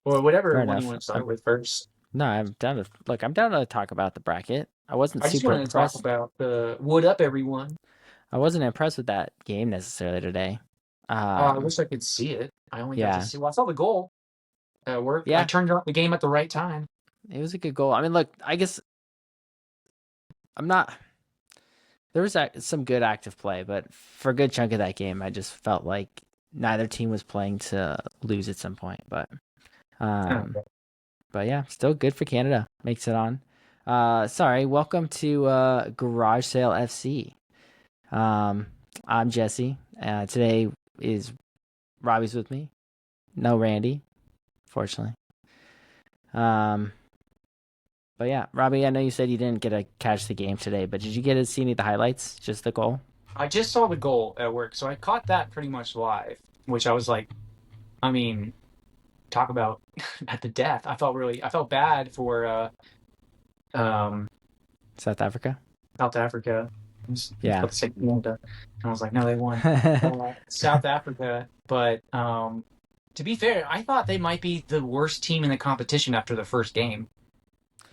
or whatever Fair one you enough. want to start with first. No, I'm down to talk about the bracket. I wasn't I just super wanted to talk impressed. about the Wood Up everyone. I wasn't impressed with that game necessarily today. I Um, wish I could see it. I only got to yeah, see. Well, I saw the goal at work. I yeah, turned on the game at the right time. it was a good goal. I mean, look, I guess I'm not. There was some good active play, but for a good chunk of that game, I just felt like neither team was playing to lose at some point. Um, Okay. but yeah, still good for Canada. Makes it on. Sorry, welcome to Garage Sale FC. Um, I'm Jesse. Today is Robbie's with me. No Randy, fortunately. Um, but yeah, Robbie, I know you said you didn't get to catch the game today, but did you get to see any of the highlights? Just the goal? I just saw the goal at work, so I caught that pretty much live, which I was like, I mean, talk about at the death. I felt bad for um South Africa? South Africa. I was Yeah. about to say Canada, and I was like, no, they won. South Africa, but to be fair, I thought they might be the worst team in the competition after the first game.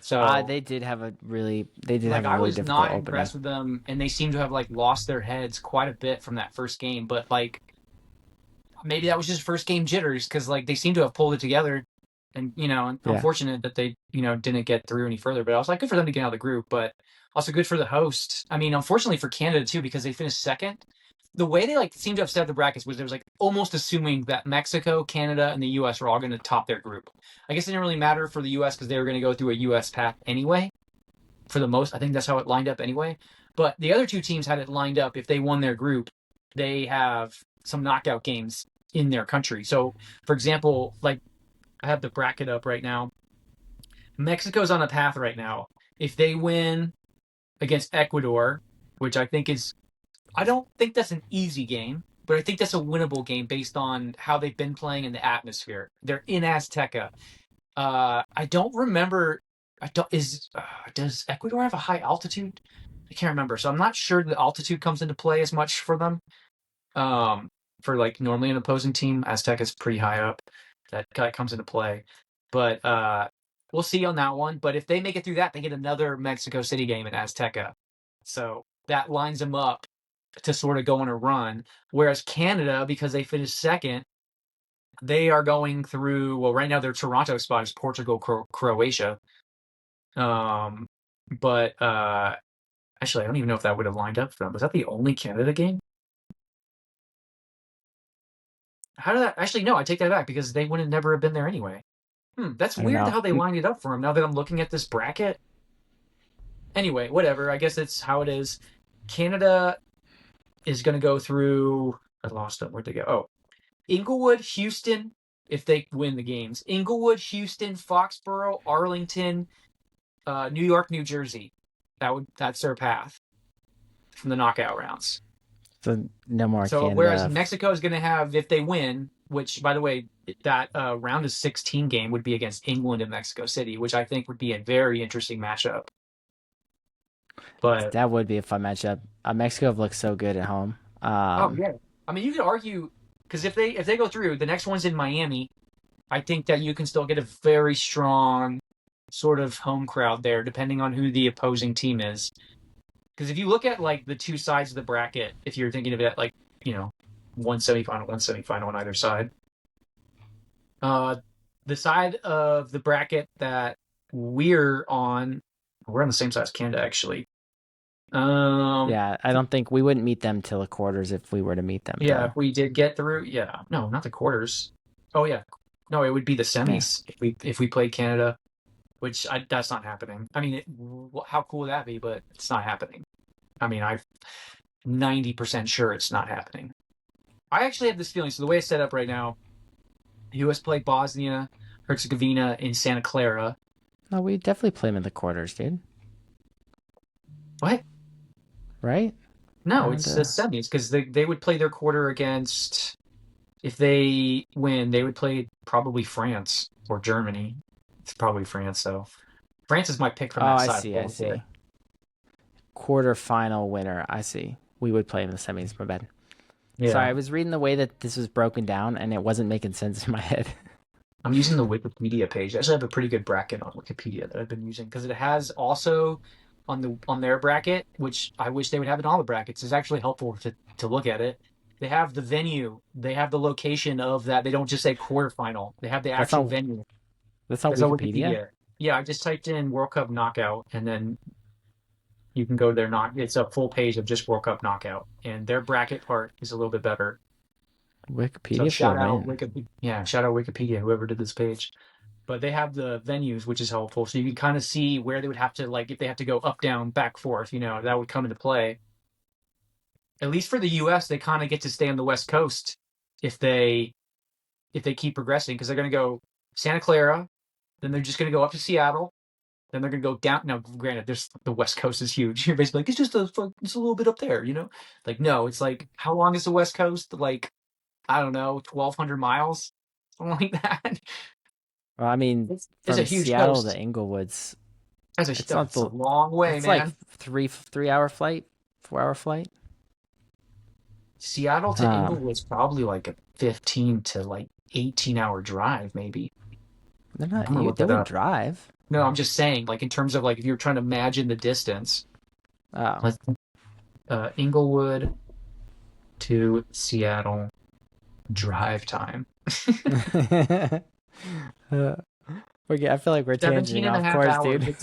So They did like have a I really was difficult not opening. impressed with them, and they seem to have like lost their heads quite a bit from that first game. But like maybe that was just first game jitters because like they seem to have pulled it together, and Yeah. unfortunate that they didn't get through any further. But I was like, good for them to get out of the group, but also good for the host. I mean, unfortunately for Canada too because they finished second. The way they like seemed to have set up the brackets was there was like almost assuming that Mexico, Canada, and the U.S. were all going to top their group. I guess it didn't really matter for the U.S. because they were going to go through a U.S. path anyway. For the most, I think that's how it lined up anyway. But the other two teams had it lined up. If they won their group, they have some knockout games in their country. So, for example, like I have the bracket up right now. Mexico's on a path right now. If they win against Ecuador, which I don't think that's an easy game, but I think that's a winnable game based on how they've been playing in the atmosphere. They're in Azteca. I don't remember. I don't is Does Ecuador have a high altitude? I can't remember. So I'm not sure the altitude comes into play as much for them. Um, for like normally an opposing team, Azteca is pretty high up. That comes into play. But we'll see on that one. But if they make it through that, they get another Mexico City game in Azteca. So that lines them up to sort of go on a run. Whereas Canada, because they finished second, they are going through. Well, right now their Toronto spot is Portugal, Croatia. Um, but actually, I don't even know if that would have lined up for them. Was that the only Canada game? How did that actually? No, I take that back because they would have never have been there anyway. That's I don't weird know. how they lined it up for them. Now that I'm looking at this bracket. Anyway, whatever. I guess it's how it is. Canada is going to go through. I lost them. Where'd they go? Oh, Inglewood, Houston. If they win the games, Inglewood, Houston, Foxborough, Arlington, New York, New Jersey. That's their path from the knockout rounds. So no more So whereas Canada. Mexico is going to have, if they win, which by the way, that round of 16 game would be against England and Mexico City, which I think would be a very interesting matchup. But That would be a fun matchup. Mexico have looked so good at home. oh yeah, I mean you could argue because if they go through, the next one's in Miami. I think that you can still get a very strong sort of home crowd there, depending on who the opposing team is. Because if you look at like the two sides of the bracket, if you're thinking of it like you know one semifinal, one semifinal on either side, uh, the side of the bracket that we're on the same side as Canada actually. Um, Yeah, I don't think we wouldn't meet them till the quarters if we were to meet them yeah, if though. we did get through, yeah, no, not the quarters. Oh yeah, no, it would be the Yeah. semis if we played Canada, which that's not happening. I mean, how cool would that be? But it's not happening. I mean, I'm 90% sure it's not happening. I actually have this feeling. So the way it's set up right now, U.S. play Bosnia Herzegovina in Santa Clara. No, we definitely play them in the quarters, dude. What? Right? I No, don't it's the semis because they would play their quarter against. If they win, they would play probably France or Germany. It's probably France, though. France is my pick from Oh, that I side. see, I see. Quarterfinal winner. I see. We would play in the semis, my bad. Sorry, Yeah. I was reading the way that this was broken down and it wasn't making sense in my head. I'm using the Wikipedia page. I actually have a pretty good bracket on Wikipedia that I've been using because it has also on their bracket, which I wish they would have in all the brackets. It's actually helpful to look at it. They have the venue, they have the location of that. They don't just say quarterfinal. They have the That's actual on venue. that's on That's on Wikipedia. Wikipedia. Yeah, I just typed in World Cup knockout and then you can go to their knock. It's a full page of just World Cup knockout, and their bracket part is a little bit better. So Wikipedia for the win. shout out Wikipedia, whoever did this page. But they have the venues, which is helpful. So you can kind of see where they would have to like if they have to go up, down, back, forth, that would come into play. At least for the US, they kind of get to stay on the West Coast if they keep progressing, because they're gonna go Santa Clara, then they're just gonna go up to Seattle, then they're gonna go down. Now, granted, there's the West Coast is huge. You're basically like it's a little bit up there. Like no, it's like how long is the West Coast? Like I don't know, 1,200 miles, something like that. Well, I mean, It's a from huge Seattle to coast. Inglewood's, it's not It's a the. long way, It's like man. 3 hour flight, 4 hour flight. Seattle to Um, Inglewood's probably like a 15 to like 18-hour drive, maybe. they're I'm not gonna you. look They that wouldn't up. drive. No, I'm just saying, like in terms of like if you're trying to imagine the distance, Oh. let's Inglewood to Seattle drive time. I feel like we're 17 tangenting and a off half course, hours. dude.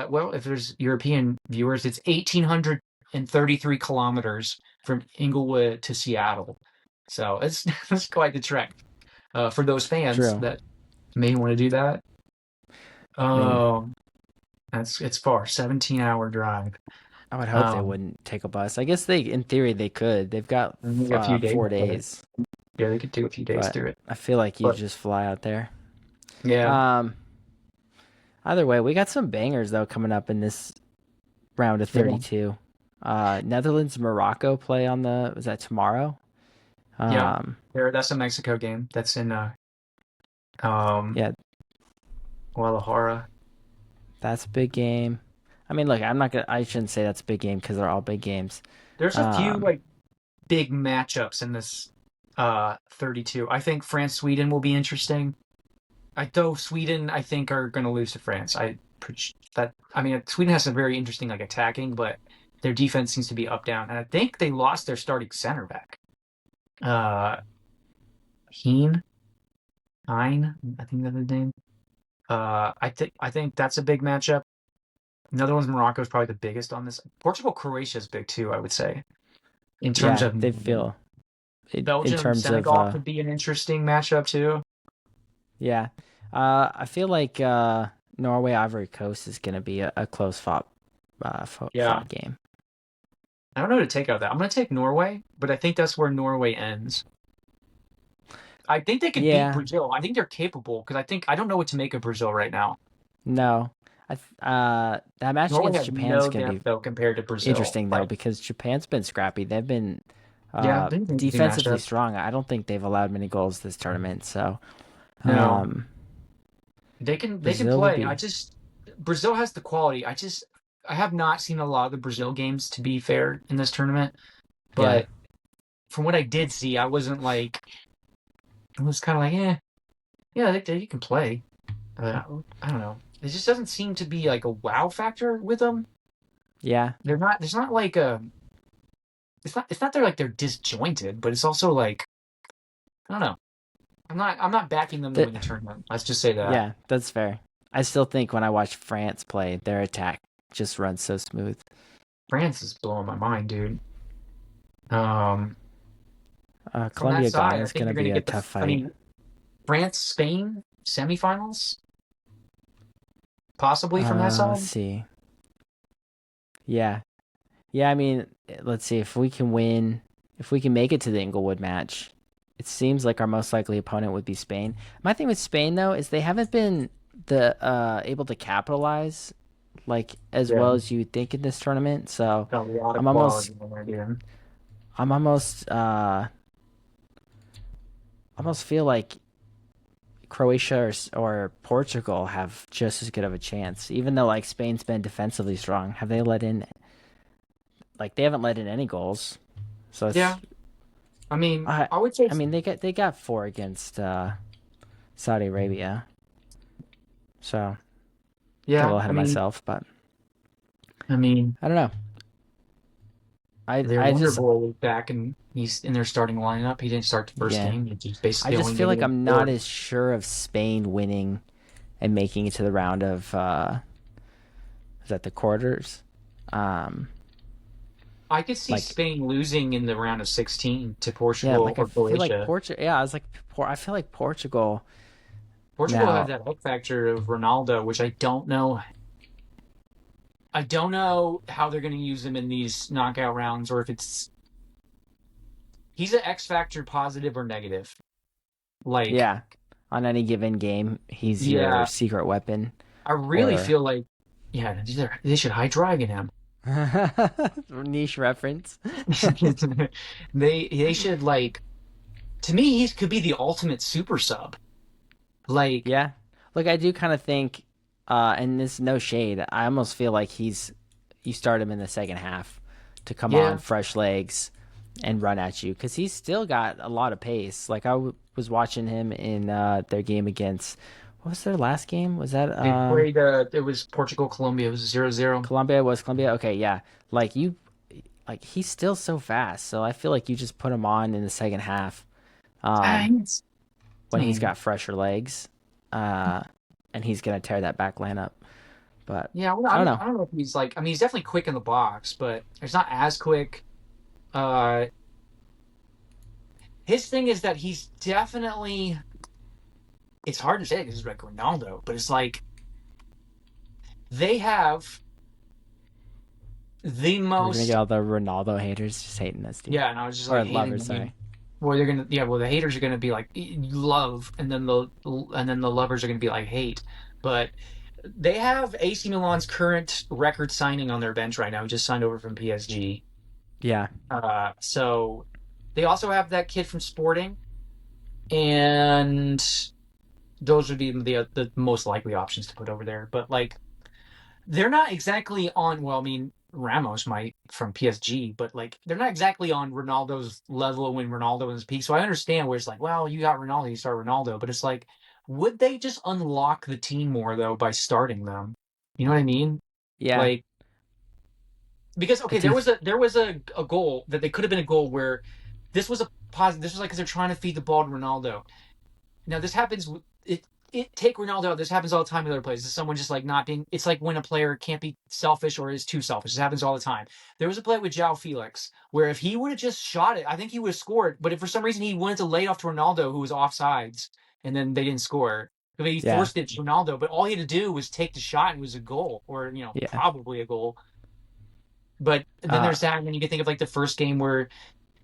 Well, if there's European viewers, it's 1,833 kilometers from Inglewood to Seattle. So it's it's quite the trek. For those fans True. that may want to do that. I mean, Um, it's far, 17-hour drive. I would hope they Um, wouldn't take a bus. I guess in theory, they could. They've got maybe a few days, four but days, yeah, they could do a few days but through it. I feel like you But just fly out there. yeah, Um, Either way, we got some bangers though coming up in this round of yeah, 32. Netherlands Morocco play on the was that tomorrow? yeah. Um, That's a Mexico game. That's in um yeah, Guadalajara. that's a big game. I mean, look, I shouldn't say that's a big game because they're all big games. There's a few Um, like big matchups in this 32. I think France Sweden will be interesting. Though Sweden I think are going to lose to France. I mean Sweden has some very interesting like attacking, but their defense seems to be up down, and I think they lost their starting center back. Uh, Heen, Hein, I think that's his name. I think that's a big matchup. Another one's Morocco is probably the biggest on this. Portugal Croatia is big too, I would say. In terms yeah, of they feel in Belgium terms of Senegal could be an interesting matchup too. yeah. I feel like Norway Ivory Coast is going to be a close Yeah, fought game. I don't know who to take out of that. I'm going to take Norway, but I think that's where Norway ends. I think they could beat Yeah, Brazil. I think they're capable because I don't know what to make of Brazil right now. no. That match Norway against has Japan is no going to depth be though compared to Brazil. interesting though Like, because Japan's been scrappy. They've been yeah, they an easy defensively matchup. strong. I don't think they've allowed many goals this tournament. So No, um, they can Brazil will play. be Brazil has the quality. I have not seen a lot of the Brazil games to be fair in this tournament, yeah but from what I did see, I wasn't like I was kind of like, yeah, they can play. I don't know. It just doesn't seem to be like a wow factor with them. yeah. They're not. There's not like a. It's not they're like they're disjointed, but it's also like I don't know. I'm not backing them to That win the tournament. Let's just say that. yeah, that's fair. I still think when I watch France play, their attack just runs so smooth. France is blowing my mind, dude. Um, from that Colombia side, Ghana I is think going to you're going be to a get tough I fight. mean, France, Spain semifinals, possibly from that Let's side. see. Yeah, yeah. I mean, let's see if we can win. If we can make it to the Inglewood match, it seems like our most likely opponent would be Spain. My thing with Spain though is they haven't been the able to capitalize like as Yeah, well as you would think in this tournament. So got a lot of I'm almost quality in there, dude. I'm almost feel like Croatia or Portugal have just as good of a chance, even though like Spain's been defensively strong. Have they let in they haven't let in any goals, so it's Yeah, I mean, I I would say, I mean they got 4 against Saudi Arabia. So get a yeah. little ahead of myself, but I mean, I don't know. their I Wonder just Boy was back and he's in their starting lineup. He didn't start the first yeah. game. He just I basically just only feel made like it I'm not four. as sure of Spain winning and making it to the round of is that the quarters? Um I could see like Spain losing in the round of 16 to yeah, Portugal like I or feel like Croatia. Portugal. Yeah, I was like, I feel like Portugal Portugal has now. that X factor of Ronaldo, which I don't know. I don't know how they're going to use him in these knockout rounds, or if he's an X factor, positive or negative. Like, Yeah, on any given game, he's your yeah, secret weapon, I really or feel like, yeah, they should high dragon him. niche reference. They should like, to me, he could be the ultimate super sub. Like, Yeah, look, I do kind of think, and this no shade. I almost feel like you start him in the second half to come on yeah, fresh legs and run at you because he's still got a lot of pace. Like was watching him in their game against what was their last game? Was that they played. It was Portugal Colombia. It was 0-0. Colombia? Was Colombia? Okay, yeah. Like like he's still so fast. So I feel like you just put him on in the second half Ah, um, I when he's mean, got fresher legs, uh, and he's gonna tear that back line up. But yeah, well, I don't know. I don't know if he's like. I mean, he's definitely quick in the box, but he's not as quick. Uh, his thing is that he's definitely. It's hard to say because he's like Ronaldo, but it's like they have the We're gonna get most. all the Ronaldo haters just hating us, dude, Yeah, and I was just or like hating lovers. the game. Sorry. Well, they're gonna. Yeah, well, the haters are gonna be like love, and then the lovers are gonna be like hate. But they have AC Milan's current record signing on their bench right now. He just signed over from PSG. Yeah, So they also have that kid from Sporting, and those would be the most likely options to put over there. But like they're not exactly on. Well, I mean Ramos might from PSG, but like they're not exactly on Ronaldo's level when Ronaldo was peak. So I understand where it's like, well, you got Ronaldo, you start Ronaldo, but it's like, would they just unlock the team more though by starting them? You know what I mean? yeah. Like because I okay, do. there was a goal that they could have been a goal where this was a positive. This was like because they're trying to feed the ball to Ronaldo. Now this happens. It take Ronaldo out. This happens all the time in other places. Someone just like not being. It's like when a player can't be selfish or is too selfish. This happens all the time. There was a play with João Felix where if he would have just shot it, I think he would have scored. But if for some reason he wanted to lay it off to Ronaldo, who was offsides, and then they didn't score. I mean, he Yeah, forced it to Ronaldo, but all he had to do was take the shot and it was a goal, or yeah. probably a goal. But then Uh, there's that, and then you can think of like the first game where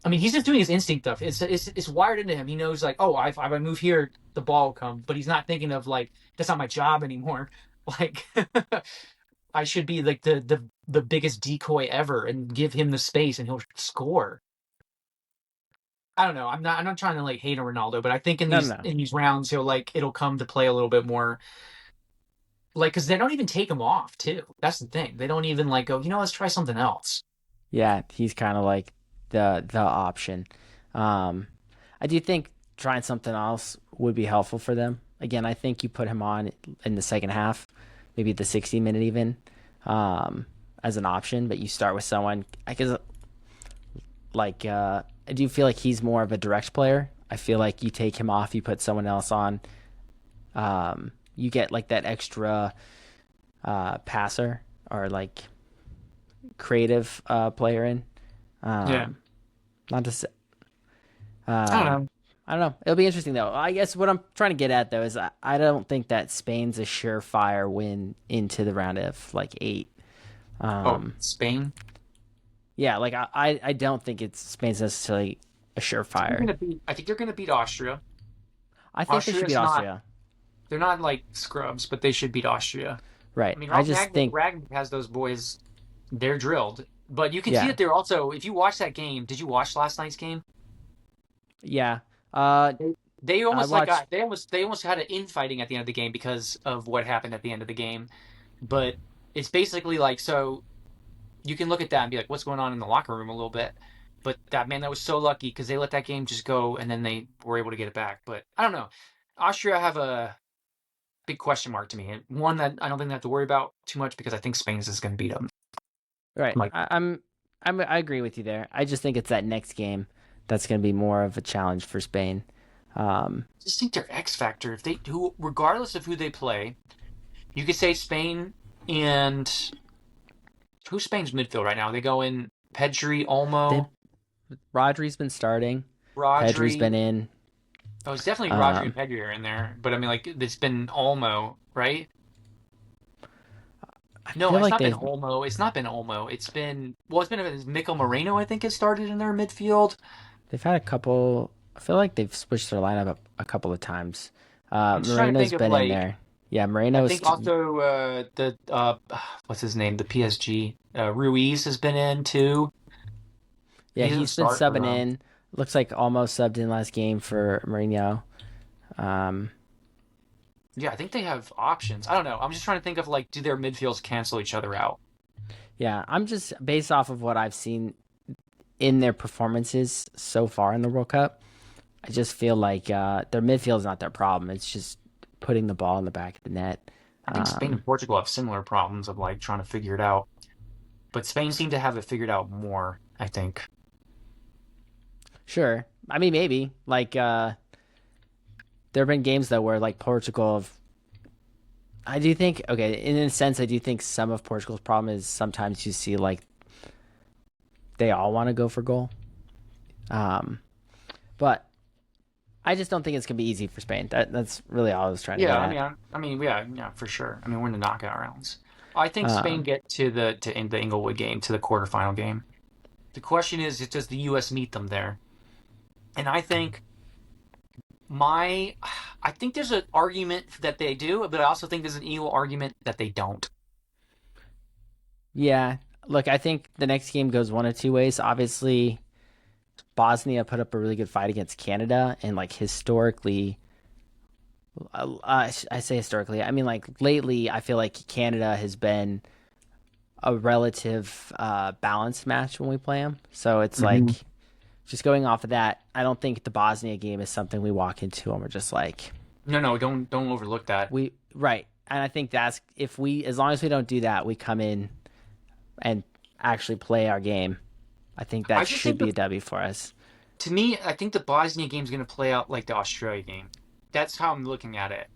I mean, he's just doing his instinct stuff. It's wired into him. He knows like, oh, if I move here, the ball will come. But he's not thinking of like that's not my job anymore. Like I should be like the biggest decoy ever and give him the space and he'll score. I don't know. I'm not trying to like hate on Ronaldo, but I think no, no, no. in these rounds it'll come to play a little bit more. Like because they don't even take him off too. That's the thing. They don't even like go. Let's try something else. Yeah, he's kind of like the option. Um, I do think trying something else would be helpful for them. Again, I think you put him on in the second half, maybe the 60 minute even, as an option, but you start with someone. I guess like I do feel like he's more of a direct player. I feel like you take him off, you put someone else on. You get like that extra passer or like creative player in. Yeah. Um, not to say, I don't um, know. I don't know. It'll be interesting though. I guess what I'm trying to get at though is I don't think that Spain's a surefire win into the round of like 8. Oh, Um, Spain. yeah, like I don't think it's Spain's necessarily a surefire. I think they're gonna beat Austria. I think they should beat Austria's not. Austria. They're not like scrubs, but they should beat Austria. I Right. mean, I just think Ragnick has those boys. They're drilled, but you can see yeah. that they're also. If you watch that game, did you watch last night's game? Yeah. Uh They I almost like watched they almost had an infighting at the end of the game because of what happened at the end of the game. But it's basically like so you can look at that and be like, what's going on in the locker room a little bit. But that was so lucky because they let that game just go and then they were able to get it back. But I don't know. Austria have a big question mark to me, and one that I don't think they have to worry about too much because I think Spain is just going to beat them. Right. Like, I agree with you there. I just think it's that next game that's going to be more of a challenge for Spain. I just think they're X factor. If they who, regardless of who they play, you could say Spain and who's Spain's midfield right now? They go in Pedri, They Olmo, Rodri's been starting. Pedri's been Rodri. in. Oh, it's definitely Rodri and Um, Pedri are in there. But I mean, like, it's been Olmo, right? I No, feel it's like not been they've Olmo. It's not been Olmo. It's been Mikel Moreno, I think, has started in their midfield. had a couple. I feel like they've switched their lineup a couple of times. I'm just trying to Moreno's think of been in like there. Yeah, I Moreno's. think also the what's his name? The PSG Ruiz has been in too. Yeah, He doesn't he's been start for subbing them. in. Looks like almost subbed in last game for Mourinho. Um, Yeah, I think they have options. I don't know. I'm just trying to think of like, do their midfields cancel each other out? yeah, I'm just based off of what I've seen in their performances so far in the World Cup. I just feel like their midfield is not their problem. It's just putting the ball in the back of the net. I think Spain Um, and Portugal have similar problems of like trying to figure it out, but Spain seem to have it figured out more, I think. sure, I mean maybe like there have been games though where like Portugal have. I do think okay, in a sense, I do think some of Portugal's problem is sometimes you see like they all want to go for goal. Um, but I just don't think it's gonna be easy for Spain. That's really all I was trying to Yeah, get I mean, at. yeah, for sure. I mean, we're in the knockout rounds. I think Spain Um, get to the in the Inglewood game, to the quarterfinal game. The question is, does the U.S. meet them there? And my, I think there's an argument that they do, but I also think there's an equal argument that they don't. yeah, look, I think the next game goes one of two ways. Obviously, Bosnia put up a really good fight against Canada, and like historically, I say historically, I mean like lately, I feel like Canada has been a relative balanced match when we play them. So it's like Hmm. just going off of that, I don't think the Bosnia game is something we walk into and we're just like No, no, don't overlook that. we right. And I think that's if we as long as we don't do that, we come in and actually play our game. I think I that just should think be the a W for us. To me, I think the Bosnia game's going to play out like the Australia game. That's how I'm looking at it.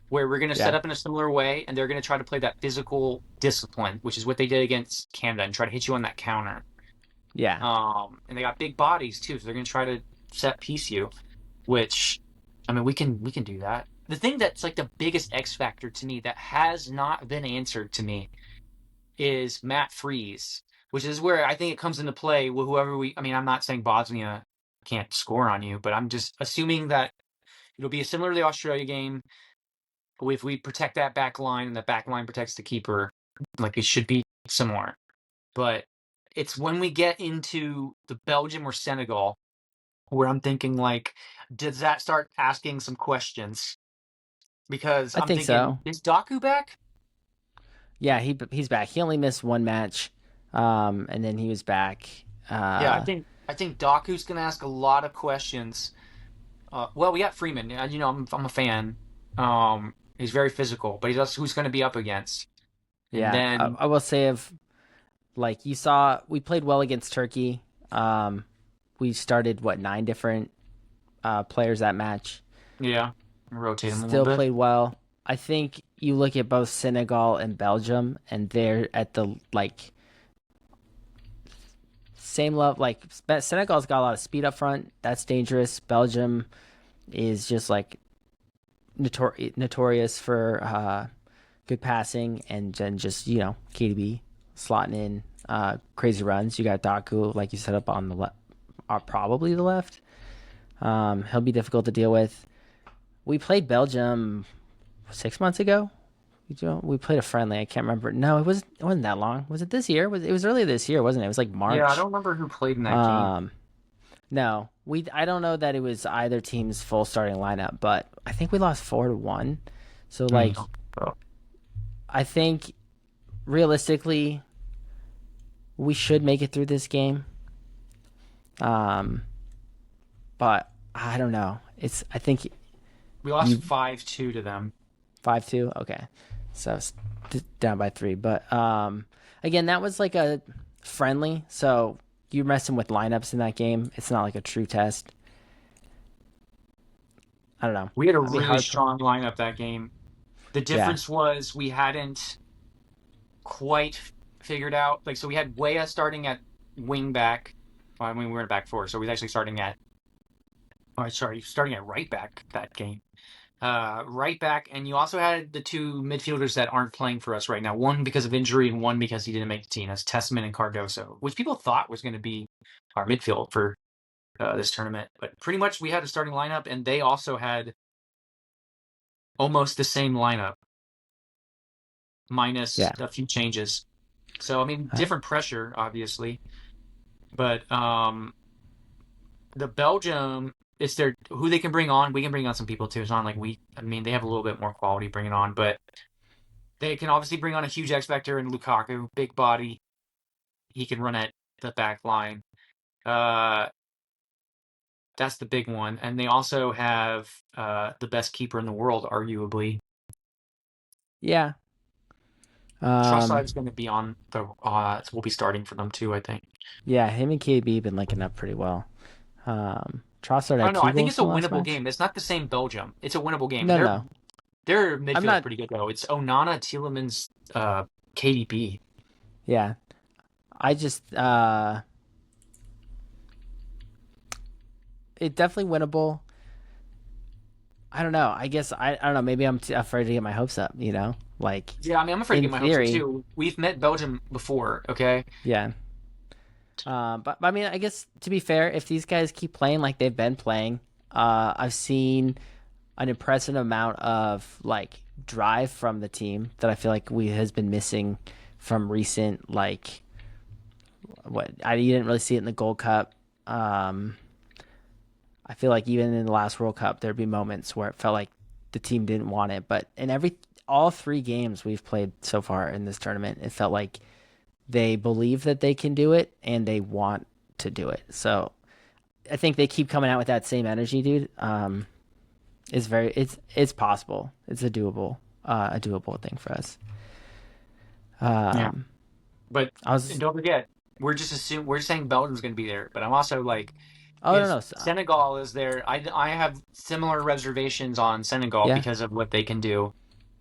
Where we're going to set Yeah. up in a similar way, and they're going to try to play that physical discipline, which is what they did against Canada, and try to hit you on that counter. Yeah. And they got big bodies too, so they're going to try to set piece you. Which, I mean, we can do that. The thing that's like the biggest X factor to me that has not been answered to me is Matt Freeze, which is where I think it comes into play with whoever we. I mean, I'm not saying Bosnia can't score on you, but I'm just assuming that it'll be similar to the Australia game. If we protect that back line and the back line protects the keeper, like it should be similar. But it's when we get into the Belgium or Senegal where I'm thinking like, does that start asking some questions? Because I I'm think thinking, so. is Daku back? Yeah, he's back. He only missed one match. And then he was back. Yeah, I Uh think I think Daku's gonna ask a lot of questions. Well, we got Freeman. I'm a fan. He's very physical, but he's also who's going to be up against. And yeah, then, I will say if like you saw we played well against Turkey. We started what 9 different players that match. yeah, rotate him a little Still bit. played well. I think you look at both Senegal and Belgium, and they're at the like same level. Like Senegal's got a lot of speed up front. That's dangerous. Belgium is just like notorious for good passing and then just KDB slotting in crazy runs. You got Daku, like you set up on the left, probably the left. He'll be difficult to deal with. We played Belgium 6 months ago. We played a friendly. I can't remember. No, it wasn't that long. Was it this year? It was earlier this year, wasn't it? It was like Yeah, I don't March. remember who played in that game. Um, no, I don't know that it was either team's full starting lineup, but I think we lost 4-1. So like, Mm. Oh. I think realistically, we should make it through this game. Um, but I don't know. I think We lost you 5-2 to them. 5-2. Okay, so down by 3. But again, that was like a friendly. So you're messing with lineups in that game. It's not like a true test. I don't know. We had a I'd be really hard. strong lineup that game. The Yeah, difference was we hadn't quite figured out. Like, so we had Weah starting at wing back. Well, I mean, we were in back four, so we was actually starting at. Oh, sorry, starting at right back that game. Right back, and you also had the two midfielders that aren't playing for us right now. One because of injury, and one because he didn't make the team. That's Tessman and Cardoso, which people thought was going to be our midfield for this tournament. But pretty much we had a starting lineup, and they also had almost the same lineup, minus yeah, a few changes. So I mean, uh, different pressure, obviously, but the Belgium, it's their who they can bring on. We can bring on some people too. It's not like I mean, they have a little bit more quality bringing on, but they can obviously bring on a huge X Factor in Lukaku, big body. He can run at the back line. Uh, that's the big one. And they also have the best keeper in the world, arguably. yeah. Trossard Um, is going to be on the. Will be starting for them too, I think. yeah. Him and KB been linking up pretty well. Trossard I had don't know. two I think goals it's a in the last winnable match. game. It's not the same Belgium. It's a winnable game. No, no. Their I'm midfield's not. pretty good though. It's Onana, Tielemans, KDB. Yeah, I just it definitely winnable. I don't know. I guess I don't know. Maybe I'm too afraid to get my hopes up. Like Yeah, I mean, I'm afraid to in get my hopes up theory, too. We've met Belgium before, okay? yeah. But I mean, I guess to be fair, if these guys keep playing like they've been playing, I've seen an impressive amount of like drive from the team that I feel like we has been missing from recent like what I you didn't really see it in the Gold Cup. Um, I feel like even in the last World Cup, there'd be moments where it felt like the team didn't want it. But in all 3 games we've played so far in this tournament, it felt like they believe that they can do it and they want to do it. So I think they keep coming out with that same energy, dude. It's possible. It's a doable thing for us. Yeah. Um, But I was don't forget, we're saying Belgium's going to be there, but I'm also like, oh no if no Senegal is there, I have similar reservations on Senegal yeah, because of what they can do.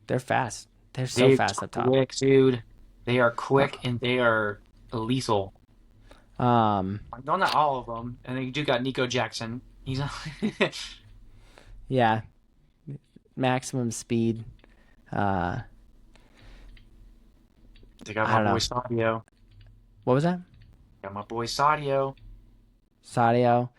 they're fast. They're so They're fast up top. quick, dude. They are Uh, quick and they are lethal. Um, No, not all of them. And then you do got Nico Jackson. He's yeah, maximum speed. Uh, they got I my don't boy know. Sadio. What was that? Got my boy Sadio. Sadio.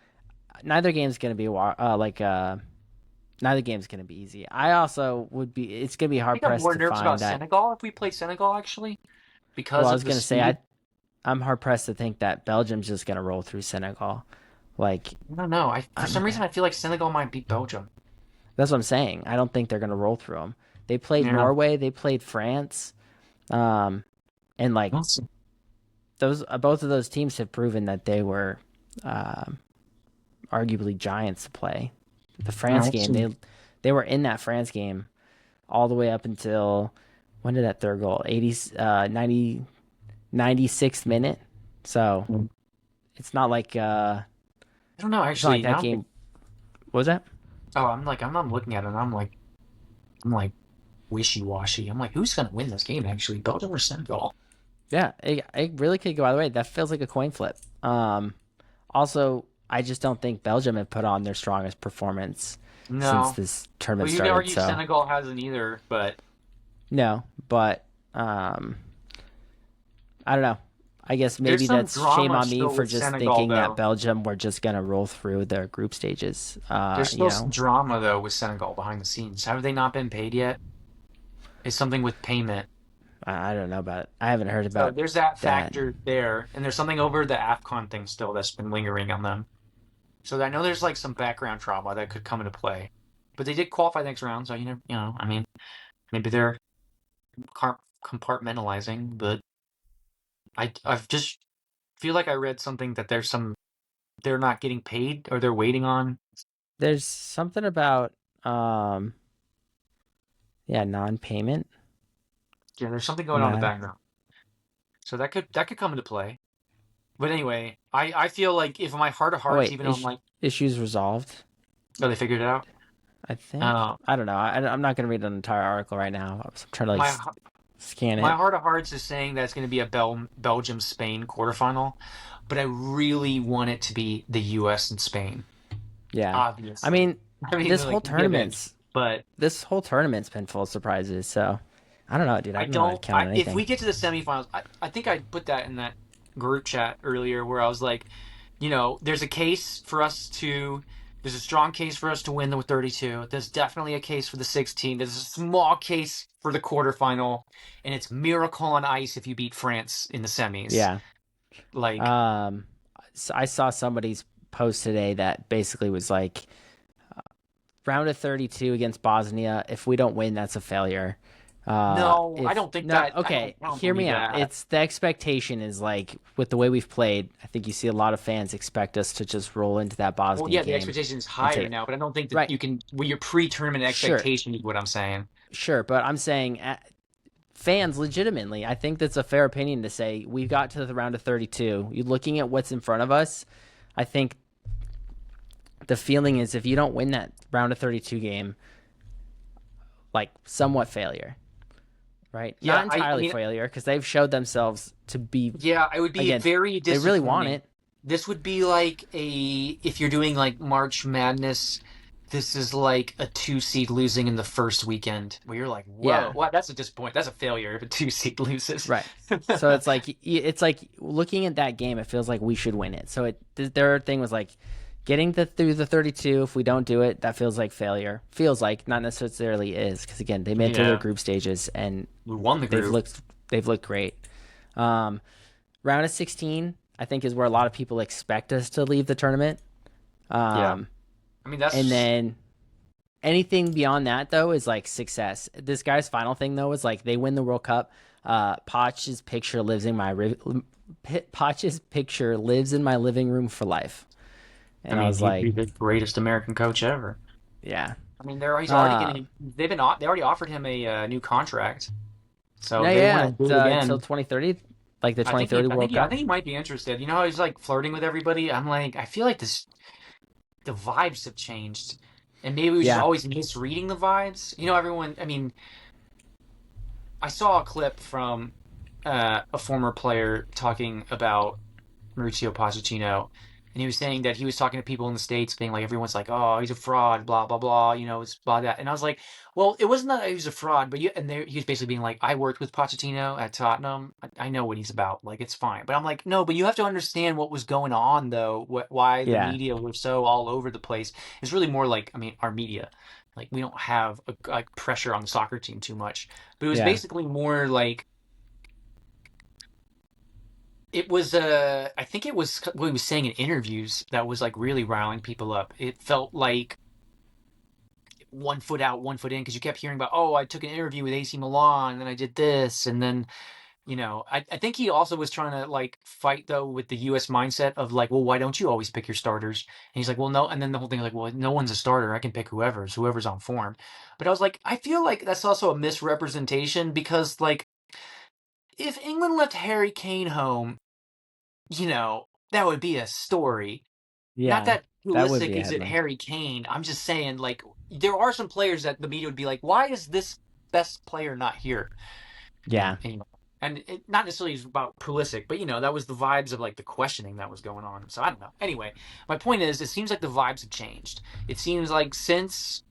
Neither game's gonna be neither game's gonna be easy. I also would be. It's gonna be I hard think I'm pressed more to nervous find about that. Senegal if we play Senegal actually Well, because I of was the gonna say speed. I'm hard pressed to think that Belgium's just gonna roll through Senegal. Like I don't know. I for I'm, some reason I feel like Senegal might beat Belgium. that's what I'm saying. I don't think they're gonna roll through them. They played Yeah. Norway. They played France. Um, and like We'll see. those, both of those teams have proven that they were, um, arguably giants to play. The Yeah, France we'll game, see. they were in that France game all the way up until when did that third goal? 80, 96th minute. So it's not like I don't know it's not like actually. that Now, game. What was that? I'm looking at it and I'm like wishy washy. I'm like, who's gonna win this game actually, Belgium or Senegal? Yeah, it really could go either way. That feels like a coin flip. Also, I just don't think Belgium have put on their strongest performance since No. this Well, tournament you could started. argue So Senegal hasn't either, but no, but um, I don't know. I guess there's maybe some that's shame drama on me still for with just Senegal thinking that though. Belgium were just gonna roll through their group stages. There's still some drama though with Senegal behind the scenes. Have they not been paid yet? It's something with payment. I don't know about it. I haven't heard So about there's that that. factor there, and there's something over the AFCON thing still that's been lingering on them. So I know there's like some background trauma that could come into play, but they did qualify next round, so I mean, maybe they're compartmentalizing. But I've just feel like I read something that there's some they're not getting paid or they're waiting on? There's something about non-payment. Yeah, there's something going And on in the that background. So that could come into play. But anyway, I feel like if my heart of oh hearts, wait, even though I'm like, issues resolved. oh, they figured it out. I think. Uh, I don't know. I'm not gonna read an entire article right now. I'm trying to like my scan my it. heart of hearts is saying that it's going to be a Belgium Spain quarterfinal, but I really want it to be the U.S. and Spain. Yeah. I Obviously, mean, I mean this like whole given, tournament's but this whole tournament's been full of surprises. So I don't know, dude. I I don't know how to don't. count on If anything. we get to the semifinals, I think I put that in that group chat earlier where I was like, there's a case for us to. There's a strong case for us to win the 32. There's definitely a case for the 16. There's a small case for the quarterfinal, and it's miracle on ice if you beat France in the semis. Yeah. Like, Um, so I saw somebody's post today that basically was like, round of 32 against Bosnia. If we don't win, that's a failure. no, I If don't think no, that. okay, I don't hear believe me out. that. It's the expectation is like with the way we've played. I think you see a lot of fans expect us to just roll into that Well, Bosnia yeah, the game expectation is and higher to now, but I don't think that right, you can. Well, your pre-tournament sure, expectation is what I'm saying. sure, but I'm saying fans legitimately. I think that's a fair opinion to say we got to the round of 32. You looking at what's in front of us. I think the feeling is if you don't win that round of 32 game, like somewhat failure. Right? Yeah, Not I entirely mean, failure because they've showed themselves to be, yeah, it would be again, very they really want disappointing. it. This would be like if you're doing like March Madness, this is like a two seed losing in the first weekend where you're like, whoa, Yeah, what? That's a disappointment. That's a failure if a two seed loses. right. So it's like looking at that game, it feels like we should win it. So their thing was like getting through the 32. If we don't do it, that feels like failure. Feels like not necessarily is because again, they made it through their Yeah, group stages and we won the they've group. looked they've looked great. Um, round of 16, I think is where a lot of people expect us to leave the tournament. Yeah, Um, I mean and that's. then anything beyond that though is like success. This guy's final thing though is like they win the World Cup. Potch's picture lives in my Potch's picture lives in my living room for life. I And I mean, was he'd like, be the greatest American coach ever. yeah. I mean, he's already Uh, getting. They already offered him a new contract, so no, if they want yeah, to do it until again. 2030, like the 2030 World I Cup. think he might be interested. You know how he's like flirting with everybody. I'm like, I feel like the vibes have changed, and maybe we was just Yeah, always misreading the vibes. Everyone. I mean, I saw a clip from a former player talking about Mauricio Pochettino, and he was saying that he was talking to people in the States, being like, everyone's like, "Oh, he's a fraud," blah blah blah, it's blah that, and I was like, "Well, it wasn't that he was a fraud, but he was basically being like, I worked with Pochettino at Tottenham, I know what he's about, like it's fine," but I'm like, no, but you have to understand what was going on though, why the yeah, media were so all over the place. It's really more like, I mean, our media. Like we don't have like pressure on the soccer team too much, but it was yeah, basically more like it was I think it was what he was saying in interviews that was like really riling people up. It felt like one foot out, one foot in, because you kept hearing about, oh, I took an interview with AC Milan, and then I did this, and then I think he also was trying to like fight though with the US mindset of like, well, why don't you always pick your starters? And he's like, well, no, and then the whole thing like, well, no one's a starter. I can pick whoever's on form. But I was like, I feel like that's also a misrepresentation because like if England left Harry Kane home, that would be a story. Not yeah. that That would Pulisic be a isn't headline. Harry Kane. I'm just saying, like, there are some players that the media would be like, why is this best player not here? Yeah, And it not necessarily is about Pulisic, but that was the vibes of like the questioning that was going on. So I don't know. Anyway, my point is, it seems like the vibes have changed. It seems like since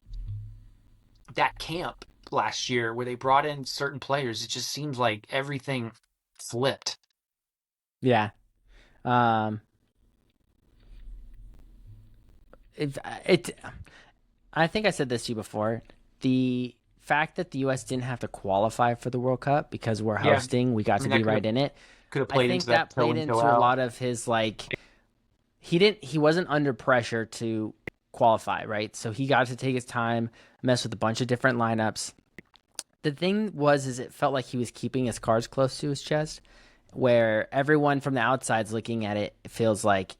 that camp last year where they brought in certain players, it just seems like everything flipped. yeah. Um, it. I think I said this to you before. The fact that the U.S. didn't have to qualify for the World Cup because we're Yeah, hosting, we got I to mean be that right in it. could have I played into think that that toe played in toe into a out. lot of his like he wasn't under pressure to qualify, right? So he got to take his time, mess with a bunch of different lineups. The thing was is it felt like he was keeping his cards close to his chest where everyone from the outside's looking at it, it feels like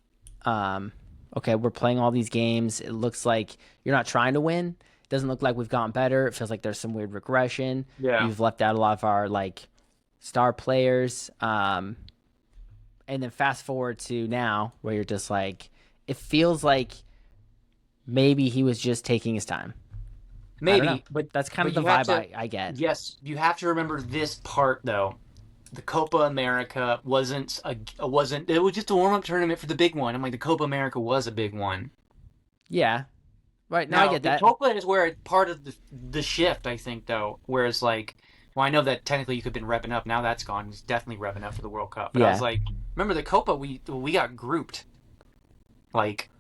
Okay, we're playing all these games. It looks like you're not trying to win. It doesn't look like we've gotten better. It feels like there's some weird regression. Yeah. You've left out a lot of our like star players. And then fast forward to now where you're just like, it feels like maybe he was just taking his time. I don't know. Maybe, but That's kind of but the you have vibe to. I get. Yes, you have to remember this part though. The Copa America wasn't. It was just a warm up tournament for the big one. I'm like, the Copa America was a big one. Yeah. Right. No, I Now get the that. Copa is where part of the shift, I think, though. Whereas like, well, I know that technically you could have been repping up. Now that's gone. It's definitely repping up for the World Cup. But I was Yeah. like, remember the Copa? We got grouped. Like,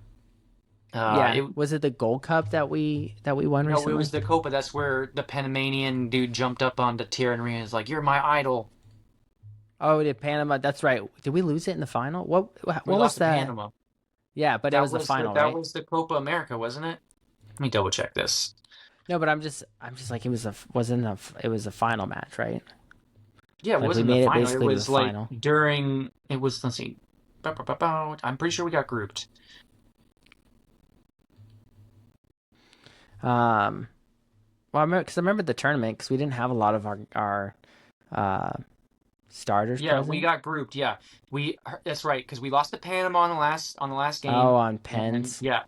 Yeah. it Was it the Gold Cup that we won no, it recently? was the Copa. That's where the Panamanian dude jumped up onto Thierry and is like, "You're my idol." Oh, did Panama? That's right. Did we lose it in the final? What We was lost to that? Panama. Yeah, but it was the final, That right? was the Copa America, wasn't it? Let me double check this. No, but I'm just like it was a wasn't a it was a final match, right? Yeah, it Like we wasn't the made it final. It basically to the was like final. during. It was, let's see. I'm pretty sure we got grouped. Um, well, I remember the tournament because we didn't have a lot of our uh starters Yeah, we present. got grouped. Yeah, that's right because we lost to Panama on the last Oh, game. on And pens. yeah,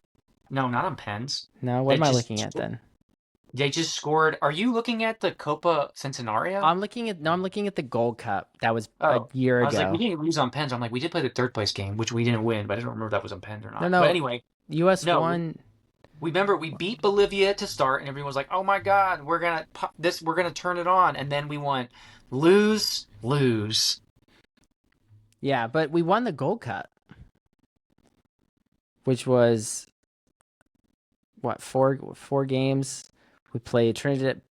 no, not on pens. No, what They am I just looking at then? they just scored. Are you looking at the Copa Centenario? I'm looking at the Gold Cup. That was a Oh, year I was like, we ago. didn't lose on pens. I'm like, we did play the third place game, which we didn't win, but I don't remember if that was on pens or No, not. But no, anyway, U.S. no, won. we remember we beat Bolivia to start, and everyone was like, "Oh my God, we're gonna turn it on," and then we won, lose, lose. Yeah, but we won the Gold Cup, which was what four games. We played Trinidad,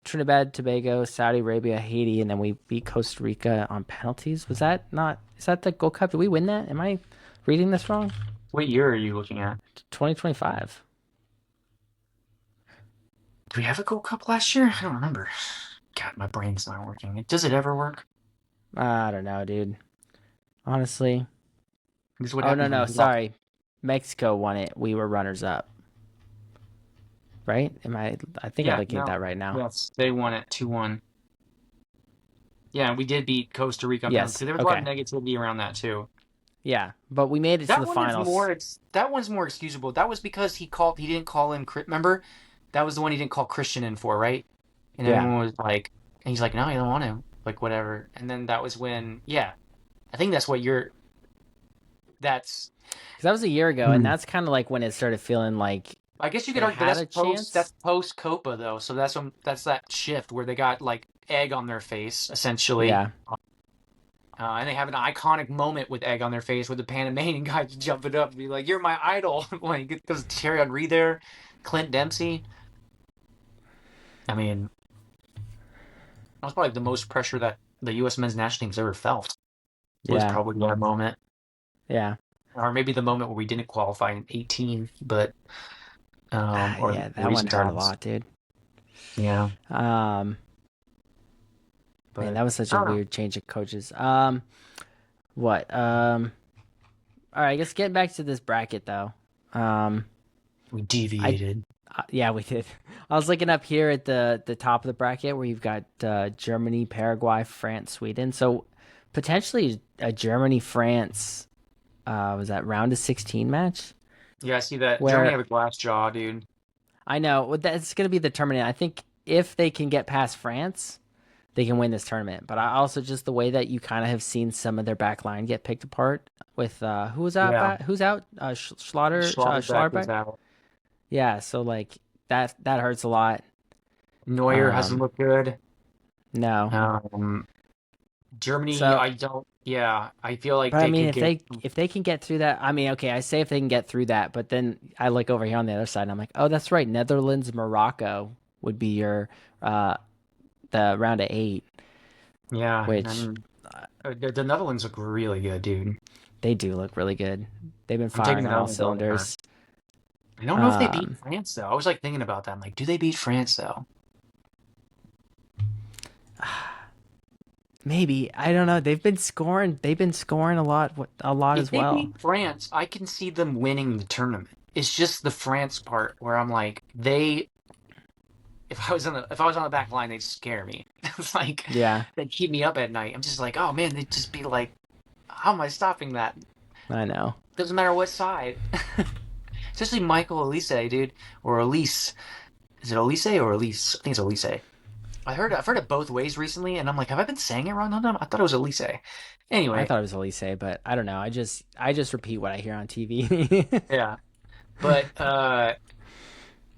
Tobago, Saudi Arabia, Haiti, and then we beat Costa Rica on penalties. Was that not? Is that the Gold Cup? Did we win that? Am I reading this wrong? What year are you looking at? 2025. Did we have a Gold Cup last year? I don't remember. God, my brain's not working. Does it ever work? I don't know, dude. Honestly. This is what Oh no, happens when no, you lost. sorry. Mexico won it. We were runners up. Right? Am I? I think I'm Yeah, looking at no, that right now. yes, they won it 2-1. Yeah, we did beat Costa Rica on penalty. Yes. There was a lot of Okay. negativity around that too. Yeah, but we made it to the finals. That one's more excusable. That was because he didn't call in. Remember, that was the one he didn't call Christian in for, right? And Yeah. everyone was like, and he's like, no, I don't want to, like whatever. And then that was when, yeah, I think that's what you're. That's. Because that was a year ago, and Hmm. that's kind of like when it started feeling like I guess you could they argue, but had a chance. that's post Copa though. So that's that shift where they got like egg on their face essentially. Yeah. And they have an iconic moment with egg on their face with the Panamanian guy jumping up and be like, "You're my idol." Like, there's Thierry Henry there, Clint Dempsey. I mean, that was probably the most pressure that the U.S. men's national team's ever felt. Was Yeah. probably that moment, Yeah. or maybe the moment where we didn't qualify in 18, but or Yeah, that one recent hurt a times. lot, dude. Yeah, Um, man, but that was such I a don't know. weird change of coaches. What? All right, I guess getting back to this bracket though. Um, We I deviated. yeah, we did. I was looking up here at the top of the bracket where you've got Germany, Paraguay, France, Sweden. So potentially a Germany France was that round of 16 match Yeah, I see that. Germany have where a glass jaw, dude. I know that's going to be the tournament. I think if they can get past France, they can win this tournament. But I also just the way that you kind of have seen some of their back line get picked apart with who was out Yeah, back, who's out Schlotterbeck is Schlotterbeck. out. Yeah, so like that hurts a lot. Neuer hasn't Um, looked good. no. Um, Germany, So I don't. Yeah, I feel like but I they mean could get. if they can get through that, I mean okay, I say if they can get through that, but then I look over here on the other side and I'm like, "Oh, that's right. Netherlands, Morocco would be your uh the round of 8, Yeah, which and the Netherlands look really good, dude. they do look really good. They've been I'm taking firing the on all Netherlands over. cylinders. I don't know if they beat Um, France though. I was like thinking about that. I'm like, do they beat France though? Maybe I don't know. They've been scoring. They've been scoring a lot If as they well. beat France, I can see them winning the tournament. It's just the France part where I'm like, they if I was on the back line, they'd scare me. It's like Yeah, they'd keep me up at night. I'm just like, oh man, they'd just be like, how am I stopping that? I know. Doesn't matter what side. Especially Michael Elise, dude, or Elise. Is it Elise or Elise? I think it's Elise. I've heard it both ways recently, and I'm like, have I been saying it wrong? No, no, I thought it was Elise. I Anyway, thought it was Elise, but I don't know. I just repeat what I hear on TV. yeah, but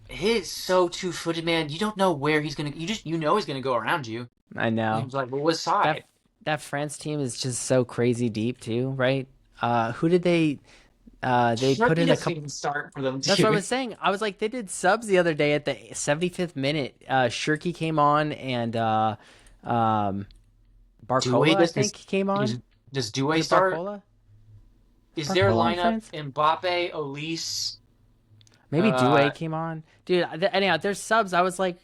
he's so two-footed, man. You don't know where he's gonna. You know he's gonna go around you. I know. He's like, well, what That side? that France team is just so crazy deep too, right? Who did they put Sharky in a doesn't couple. even start for them, That's what I dude. was saying. I was like, they did subs the other day at the 75th minute. Shirky came on and um, Dewey Barcola, I think, came does, on. does Was Dewey it start? Barcola? Is their Barcola on lineup France? Mbappe, Elise? Maybe Dewey Uh, came on. Dude, anyhow, there's subs. I was like,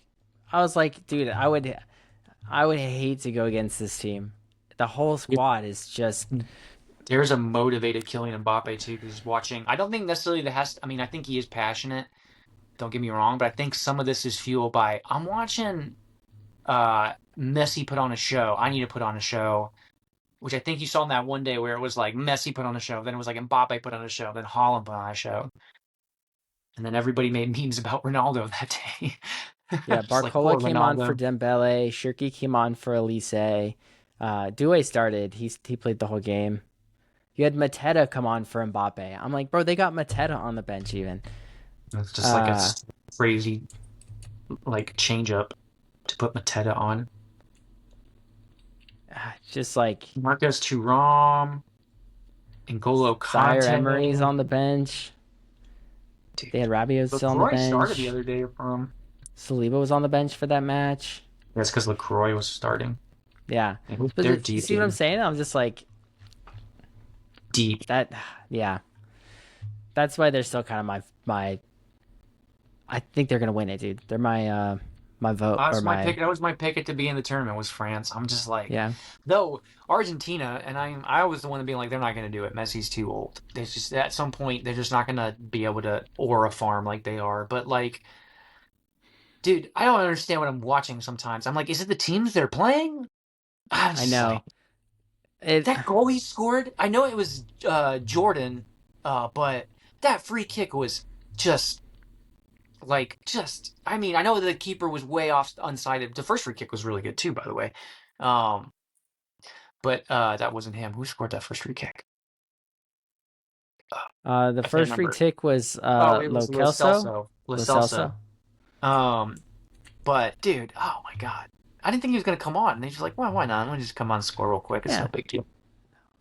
dude, I would hate to go against this team. The whole squad is just there's a motivated Kylian Mbappe too, because he's watching. I don't think necessarily that has. I mean, I think he is passionate. Don't get me wrong, but I think some of this is fueled by I'm watching Messi put on a show. I need to put on a show, which I think you saw in that one day where it was like Messi put on a show, then it was like Mbappe put on a show, then Haaland put on a show, and then everybody made memes about Ronaldo that day. yeah. Just like poor Barcola came on for Ronaldo. Dembele. Shirky came on for Elise. Dewey started. He played the whole game. You had Mateta come on for Mbappe. I'm like, bro, they got Mateta on the bench even. It's just like a Uh, crazy like change up to put Mateta on. just like Marcos Thuram, N'Golo Zaire Kante. Emery's on the bench. They had Dude, Rabiot still on the LaCroix started the bench. other day from. Saliba was on the bench for that match. That's because LaCroix was starting. Yeah, And but they're you deep, see what I'm dude. saying? I'm just like Deep. that. Yeah, that's why they're still kind of my. I think they're gonna win it, dude. They're my vote or That's my my pick. That was my pick to be in the tournament was France. I'm just like, yeah. though Argentina, and I was the one to be like, they're not going to do it. Messi's too old. There's just at some point they're just not going to be able to aura farm like they are. But like, dude, I don't understand what I'm watching sometimes. I'm like, is it the teams they're playing? I'm I just like know it. that goal he scored. I know it was Jordan, but that free kick was just I mean, I know the keeper was way off unsided. The first free kick was really good too, by the way. Um, but that wasn't him. Who scored that first free kick? The I can't first free remember. kick was Oh, it Lo was Lo Celso. Celso. Lo Lo Celso. Celso. Um, but dude, oh my God. I didn't think he was gonna come on. And he's just like, well, why not? I'm gonna just come on and score real quick. It's no Yeah. big deal.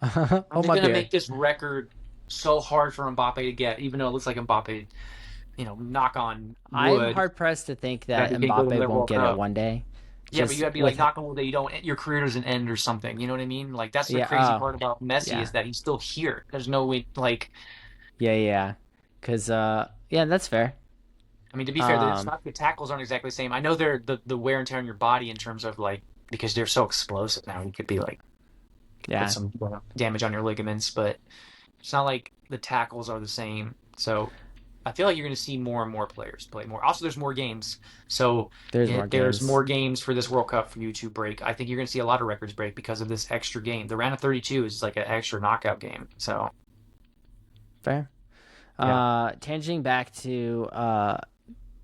I'm Hold just my gonna beer. make this record so hard for Mbappe to get, even though it looks like Mbappe, knock on I'm wood, hard pressed to think that that he can't go to Mbappe another won't World get it Cup. one day. Yeah, but you Just gotta be like with knock on wood that you don't your career doesn't end or something. You know what I mean? Like that's the yeah. crazy part about Messi Yeah. is that he's still here. There's no way. Like, Yeah. Cause yeah, that's fair. I mean, to be fair, it's Um not the tackles aren't exactly the same. I know they're the wear and tear on your body in terms of like because they're so explosive now. You could be like put yeah. some damage on your ligaments, but it's not like the tackles are the same. So I feel like you're going to see more and more players play more. Also, there's more games, so There's more there's games. more games for this World Cup for you to break. I think you're going to see a lot of records break because of this extra game. The round of 32 is like an extra knockout game. So Fair. yeah, Tanging back to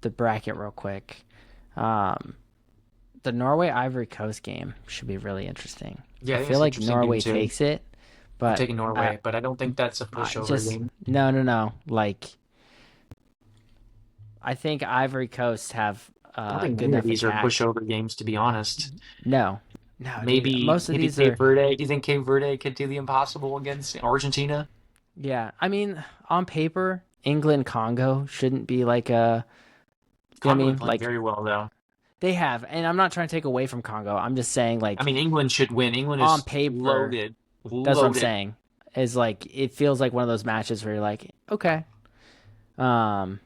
the bracket real quick. Um the Norway Ivory Coast game should be really interesting. yeah, I I think feel it's an like interesting game Norway too. takes it, I'm but taking Norway, but I don't think that's a I pushover just game. no. Like I think Ivory Coast have I don't think good any of enough these are attack. pushover games, to be honest. No, no, dude. Maybe Most of maybe these Cape are Verde. Do you think Cape Verde could do the impossible against Argentina? yeah. I mean, on paper, England Congo shouldn't be like a. You know what I Congo been mean? playing Like very well though. they have, and I'm not trying to take away from Congo. I'm just saying, I like mean, England should win. England on is paper, loaded, that's what I'm loaded. saying. Is like it feels like one of those matches where you're like, okay, um,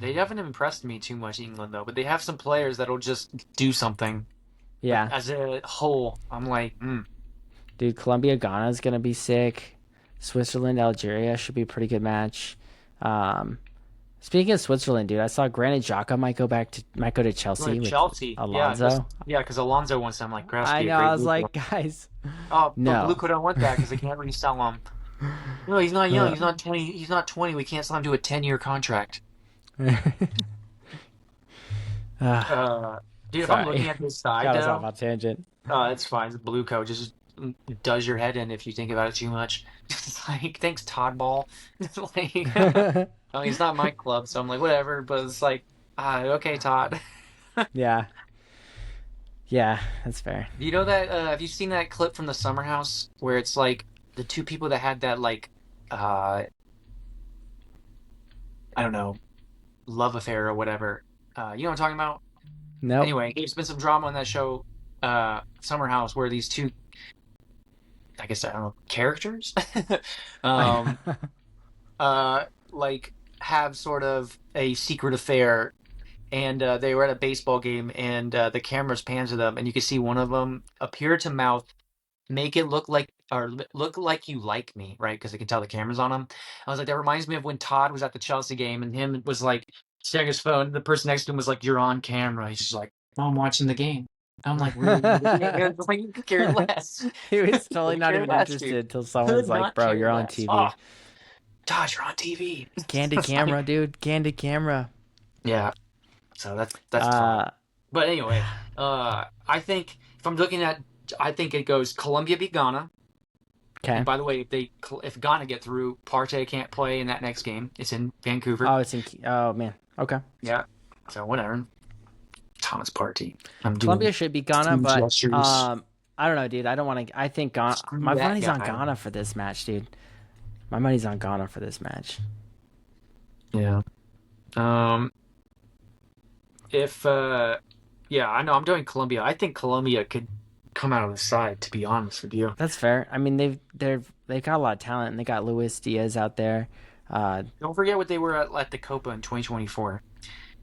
They haven't impressed me too much, England though. But they have some players that'll just do something. But yeah. as a whole, I'm like, Dude, Colombia Ghana is gonna be sick. Switzerland Algeria should be a pretty good match. Um, Speaking of Switzerland, dude, I saw Granit Xhaka might go to Going Chelsea to with Chelsea. Alonso. Yeah, because Alonso wants them. Like, grass I be a know. I great was blue like, coat. guys, Oh, but blue no. coat don't want that because they can't resell him. No, he's not young. He's not 20. He's not 20. We can't sign him to a 10-year contract. Ah, Uh, Dude, if I'm sorry, looking at this side got us off though, on tangent. it's fine. The blue coat just does your head in if you think about it too much. It's like, thanks, Todd Ball. It's like, oh, he's not my club, so I'm like, whatever. But it's like, okay, Todd. Yeah, yeah, that's fair. You know that? Have you seen that clip from the Summer House where it's like the two people that had that like, uh, I don't know, love affair or whatever? You know what I'm talking about? Nope. Anyway, there's been some drama on that show, Summer House, where these two, I guess I don't know, characters, um, like have sort of a secret affair, and they were at a baseball game, and the cameras pan to them, and you can see one of them appear to mouth, "Make it look like or look like you like me," right? Because they can tell the cameras on him. I was like, that reminds me of when Todd was at the Chelsea game, and him was like checking his phone. The person next to him was like, "You're on camera." He's just like, "Oh, I'm watching the game." I'm like, "Really?" It's like, you could care less. He was totally Could not care even less, dude. interested till Could someone's like, not "Bro, care you're on less. Oh, TV." Todd, you're on TV. Candid It's like, camera, dude. Candid camera. yeah. So that's fine. Uh, But anyway, I think if I'm looking at, I think it goes Colombia beat Ghana. okay. And by the way, if Ghana get through, Partey can't play in that next game. It's in Vancouver. Oh, it's in. Oh man. Okay. Yeah. So whatever. Thomas Partey. I'm doing Colombia should be Ghana, food but gestures. I don't know, dude. I don't want to. I think Ghana. Screw My that money's on guy. Ghana for this match, dude. My money's on Ghana for this match. Yeah. Um. If Yeah, I know I'm doing Colombia. I think Colombia could come out of the side. To be honest with you. That's fair. I mean, they've got a lot of talent, and they got Luis Diaz out there. Don't forget what they were at the Copa in 2024.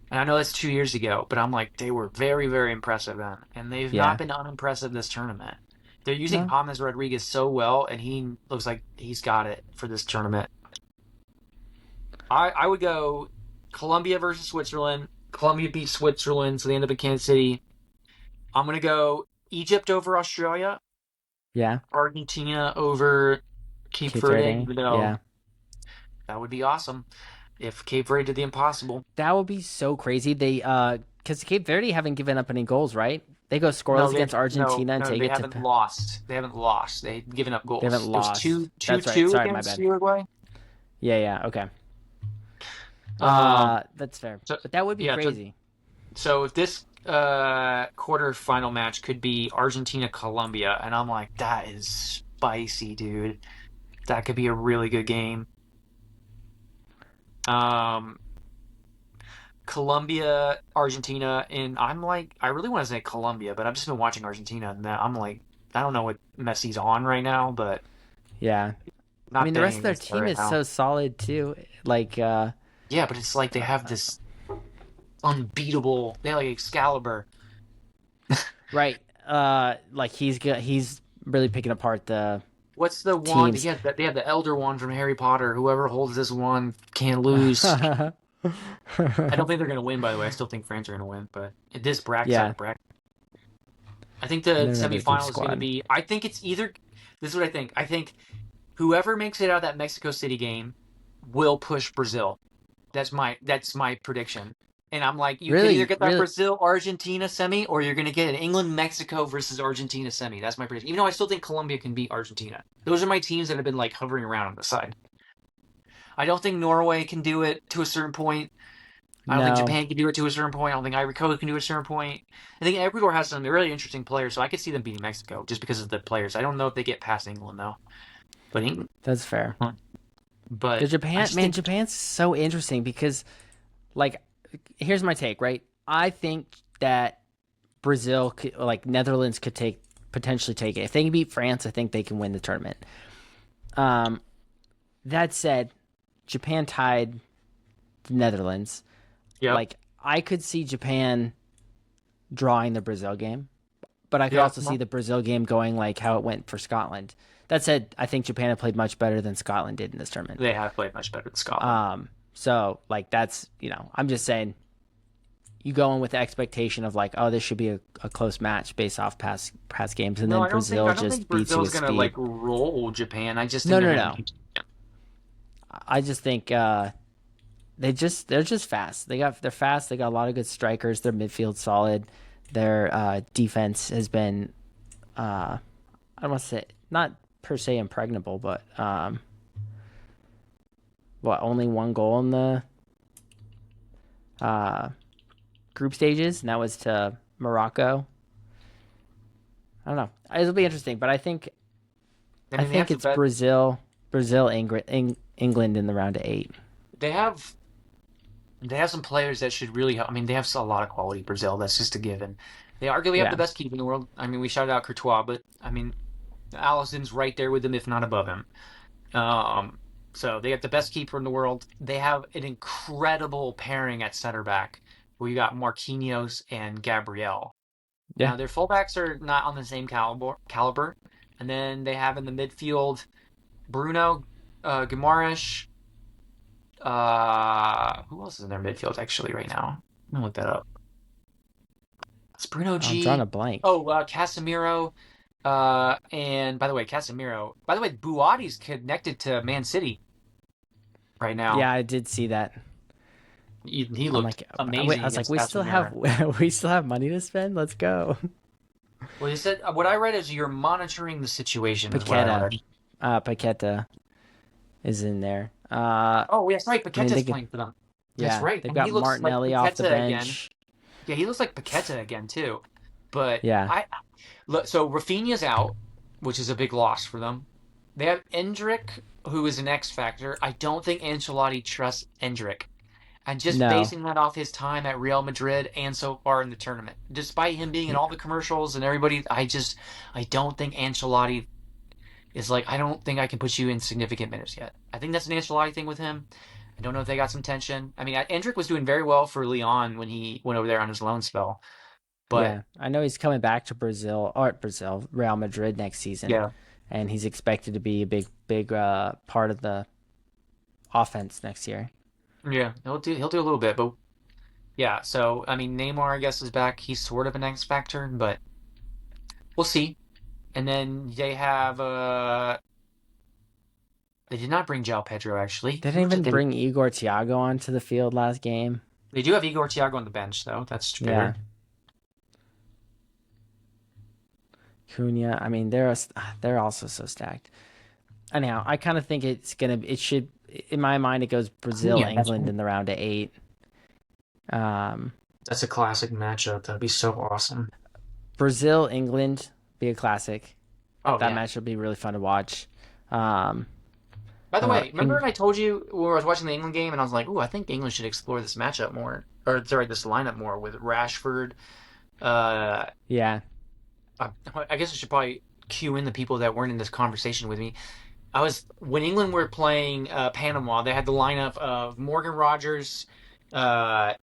And I know that's 2 years ago, but I'm like, they were very, very impressive then. And they've not Yeah. been unimpressive this tournament. They're using No. James Rodriguez so well, and he looks like he's got it for this tournament. I would go Colombia versus Switzerland. Colombia beats Switzerland, so they end up in Kansas City. I'm going to go Egypt over Australia, Yeah. Argentina over Cape Cape Verde, Verde. even though Yeah. that would be awesome if Cape Verde did the impossible. That would be so crazy. Because Cape Verde haven't given up any goals, right? They go scoreless against Argentina and take they it haven't to. lost. They haven't lost. They've given up They haven't goals. It was lost. 2 That's right. 2 Sorry, my against bad. Uruguay. Yeah. Yeah. Okay. Um, That's fair. so But that would be yeah, crazy. so if this quarterfinal match could be Argentina Colombia, and I'm like, that is spicy, dude. That could be a really good game. Um, Colombia, Argentina, and I'm like, I really want to say Colombia, but I've just been watching Argentina, and I'm like, I don't know what Messi's on right now, but Yeah. I not mean, the rest betting of their against her team right is now. so solid too. Like, Yeah, but it's like they have this unbeatable. They have like Excalibur. right. Like he's really picking apart the What's the one? teams. They have the Elder One from Harry Potter. Whoever holds this one can't lose. I don't think they're gonna win. By the way, I still think France are gonna win. But this bracket's out Yeah. of bracket. I think the And another deep semifinal is gonna squad. be. I think it's either. This is what I think. I think whoever makes it out of that Mexico City game will push Brazil. That's my prediction. And I'm like, you could either Really, get that really. Brazil Argentina semi, or you're gonna get an England Mexico versus Argentina semi. That's my prediction. Even though I still think Colombia can beat Argentina. Those are my teams that have been like hovering around on the side. I don't think Norway can do it to a certain point. I don't think No, Japan can do it to a certain point. I don't think Ivory Coast can do it to a certain point. I think Ecuador has some really interesting players, so I could see them beating Mexico just because of the players. I don't know if they get past England though. But England, that's fair. but The I Japan just man, think Japan's so interesting because, like, here's my take. Right, I think that Brazil, like Netherlands, could potentially take it if they can beat France. I think they can win the tournament. Um, that said, Japan tied the Netherlands. yeah. Like, I could see Japan drawing the Brazil game, but I could Yeah. also see the Brazil game going like how it went for Scotland. That said, I think Japan had played much better than Scotland did in this tournament. They have played much better than Scotland. So like that's I'm just saying you go in with the expectation of like, oh, this should be a close match based off past games, and No, then I Brazil don't think just beats you Brazil's with gonna speed. like roll Japan. I just think No, they're no, gonna no. beat. I just think they're just fast. They're fast. They got a lot of good strikers. Their midfield solid. Their defense has been I don't want to say not per se impregnable, but only one goal in the uh, group stages, and that was to Morocco. I don't know. It'll be interesting, but I I mean, they have think the it's best. Brazil, England in the round of 8. They have they have some players that should really help. I mean, they have a lot of quality. Brazil, that's just a given. They arguably have the Yeah, best keeper in the world. I mean, we shouted out Courtois, but I mean, Allison's right there with him, if not above him. Um, so they got the best keeper in the world. They have an incredible pairing at center back. We got Marquinhos and Gabriel. yeah. Now their fullbacks are not on the same caliber. And then they have in the midfield Bruno, Guimaraes. Who else is in their midfield actually right now? I'm gonna look that up. It's Bruno I'm drawing a G. blank. Oh, Casemiro. And by the way, Casemiro. By the way, Buati's connected to Man City right now. Yeah, I did see that. He I'm looked like, I amazing was like, against Casemiro. we still have money to spend. Let's go. Well, he said what I read is you're monitoring the situation is what I Paqueta, read. Paqueta is in there. Oh, yes, right. I mean, Paqueta's playing for them. That's yeah, right. they've And he got looks like Martinelli off the Paqueta again. bench. Yeah, he looks like Paqueta again too. But Yeah, I look, so Rafinha's out, which is a big loss for them. They have Endrick, who is an X factor. I don't think Ancelotti trusts Endrick. And just no, basing that off his time at Real Madrid and so far in the tournament, despite him being in all the commercials and everybody, I don't think Ancelotti is like, I don't think I can put you in significant minutes yet. I think that's an Ancelotti thing with him. I don't know if they got some tension. I mean, Endrick was doing very well for Lyon when he went over there on his loan spell, but yeah. I know he's coming back to Real Madrid next season, yeah, and he's expected to be a big part of the offense next year. yeah, he'll do a little bit, but yeah. So I mean, Neymar I guess is back. He's sort of an X factor, but we'll see. And then they have they did not bring João Pedro actually. They Who didn't did even they? bring Igor Thiago onto the field last game. They do have Igor Thiago on the bench though. That's Yeah, fair. Cunha. I mean, they're also so stacked. Anyhow, I kind of think it should, in my mind, it goes Brazil, Yeah, that's England in the round of 8. Um, that's a classic matchup. That'd be so awesome. Brazil, England be a classic. Oh That yeah. match will be really fun to watch. Um, By the way, remember and when I told you when I was watching the England game and I was like, "Ooh, I think England should explore this matchup more, or sorry, this lineup more with Rashford." Uh, yeah, I guess I should probably cue in the people that weren't in this conversation with me. I was when England were playing Panama. They had the lineup of Morgan Rogers, uh,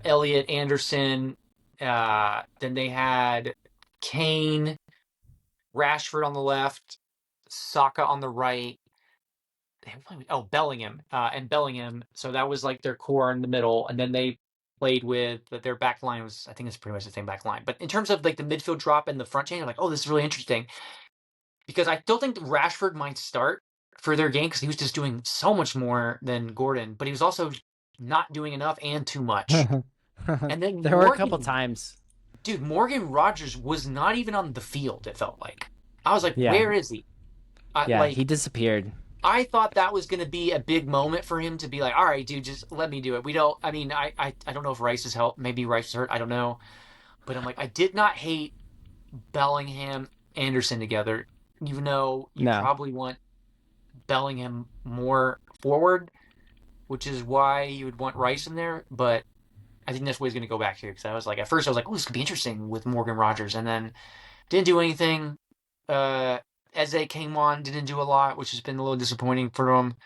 Elliot Anderson. Then they had Kane, Rashford on the left, Saka on the right. Oh, Bellingham and Bellingham. So that was like their core in the middle, and then they played with their back line was I think it's pretty much the same back line. But in terms of like the midfield drop and the front chain, I'm like, oh, this is really interesting because I still think Rashford might start for their game because he was just doing so much more than Gordon, but he was also not doing enough and too much. there And then were a couple Morgan, times. dude, Morgan Rogers was not even on the field. It felt like I was like, Yeah, where is he? yeah, he disappeared. I thought that was going to be a big moment for him to be like, all right, dude, just let me do it. We don't, I mean, I don't know if Rice has helped. Maybe Rice is hurt. I don't know. But I'm like, I did not hate Bellingham, Anderson together, even though you No, probably want Bellingham more forward, which is why you would want Rice in there. But I think that's what he's going to go back to because I was like, at first I was like, oh, this could be interesting with Morgan Rogers. And then didn't do anything. Uh, Eze came on, didn't do a lot, which has been a little disappointing for him.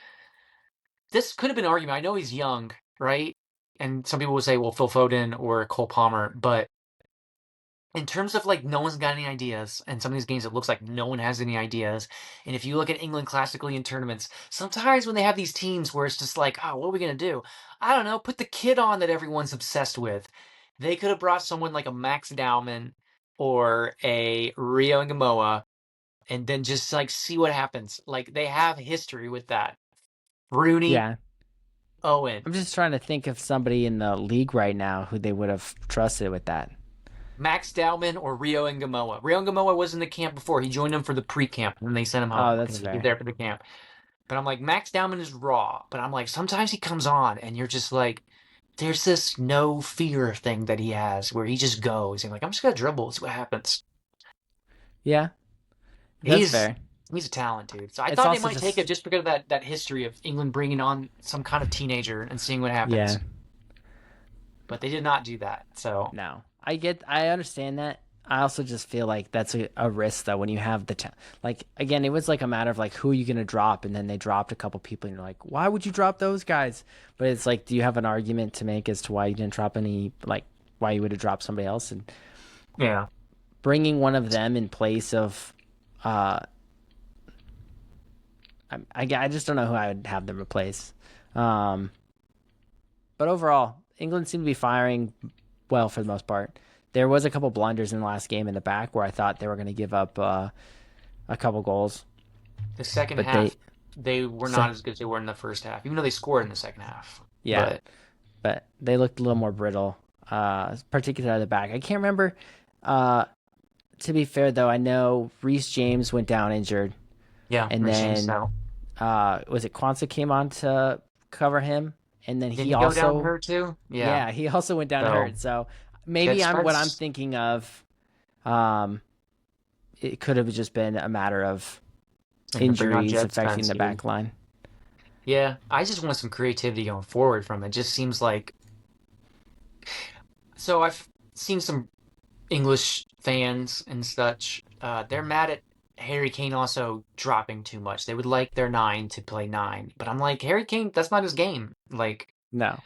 This could have been an argument. I know he's young, right? And some people would say, well, Phil Foden or Cole Palmer, but in terms of like no one's got any ideas, and some of these games it looks like no one has any ideas. And if you look at England classically in tournaments, sometimes when they have these teams where it's just like, oh, what are we gonna do? I don't know, put the kid on that everyone's obsessed with. They could have brought someone like a Max Dowman or a Rio Ngamoa, and then just like see what happens. Like they have history with that. Rooney, Yeah. Owen. I'm just trying to think of somebody in the league right now who they would have trusted with that. Max Dowman or Rio Ngamoa. Rio Ngamoa was in the camp before. He joined them for the pre-camp, and then they sent him Oh, home that's because he's fair. there for the camp. But I'm like, Max Dowman is raw. But I'm like, sometimes he comes on, and you're just like, there's this no fear thing that he has where he just goes. And like, I'm just gonna dribble, see what happens. Yeah, that's He's fair. he's a talent, dude. So I It's thought they also might take it just just because of that history of England bringing on some kind of teenager and seeing what yeah. happens. But they did not do that. So No, I understand that. I also just feel like that's a risk though when you have like again, it was like a matter of like who are you gonna drop, and then they dropped a couple people, and you're like, why would you drop those guys? But it's like, do you have an argument to make as to why you didn't drop any, like why you would have dropped somebody else, and yeah, bringing one of them in place of, uh, I just don't know who I would have them replace. Um, but overall, England seemed to be firing well for the most part. There was a couple blunders in the last game in the back where I thought they were going to give up a couple goals, the second but they, half they were so, not as good as they were in the first half, even though they scored in the second half. yeah, But but they looked a little more brittle, particularly at the back. I can't remember. Uh, to be fair though, I know Reece James went down injured, yeah, and Racing then Stout. was it Kwanzaa came on to cover him, and then Did he he go down also, hurt too? Yeah. yeah, he also went down So hurt. So that maybe what I'm spreads. thinking of. Um, it could have just been a matter of And to bring on injuries Jed affecting Spence, the back line. yeah, I just want some creativity going forward from it. It just seems like so I've seen some English fans and such. They're mad at Harry Kane also dropping too much. They would like their nine to play nine, but I'm like Harry Kane. That's not his game. Like No.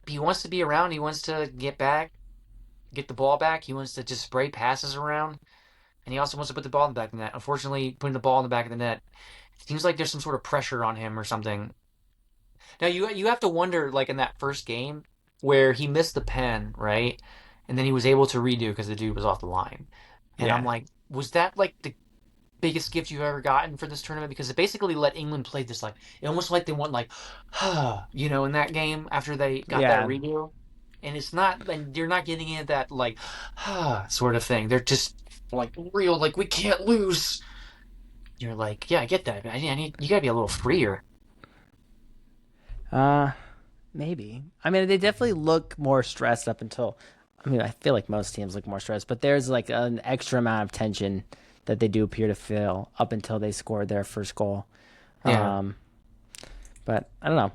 he wants to be around. He wants to get back, get the ball back. He wants to just spray passes around, and he also wants to put the ball in the back of the net. Unfortunately, putting the ball in the back of the net seems like there's some sort of pressure on him or something. Now you have to wonder, like in that first game where he missed the pen, right? And then he was able to redo because the dude was off the line. And I'm Yeah. like, was that like the biggest gift you've ever gotten for this tournament? Because it basically let England play this like it almost like they went like, in that game after they got that Yeah. redo. And it's not, and you're not getting into that like, sort of thing. They're just like real, like we can't lose. You're like, yeah, I get that. But I need you gotta be a little freer. Uh, maybe. I mean, they definitely look more stressed up until. I mean, I feel like most teams look more stressed, but there's like an extra amount of tension that they do appear to feel up until they score their first goal. Yeah. Um, but I don't know.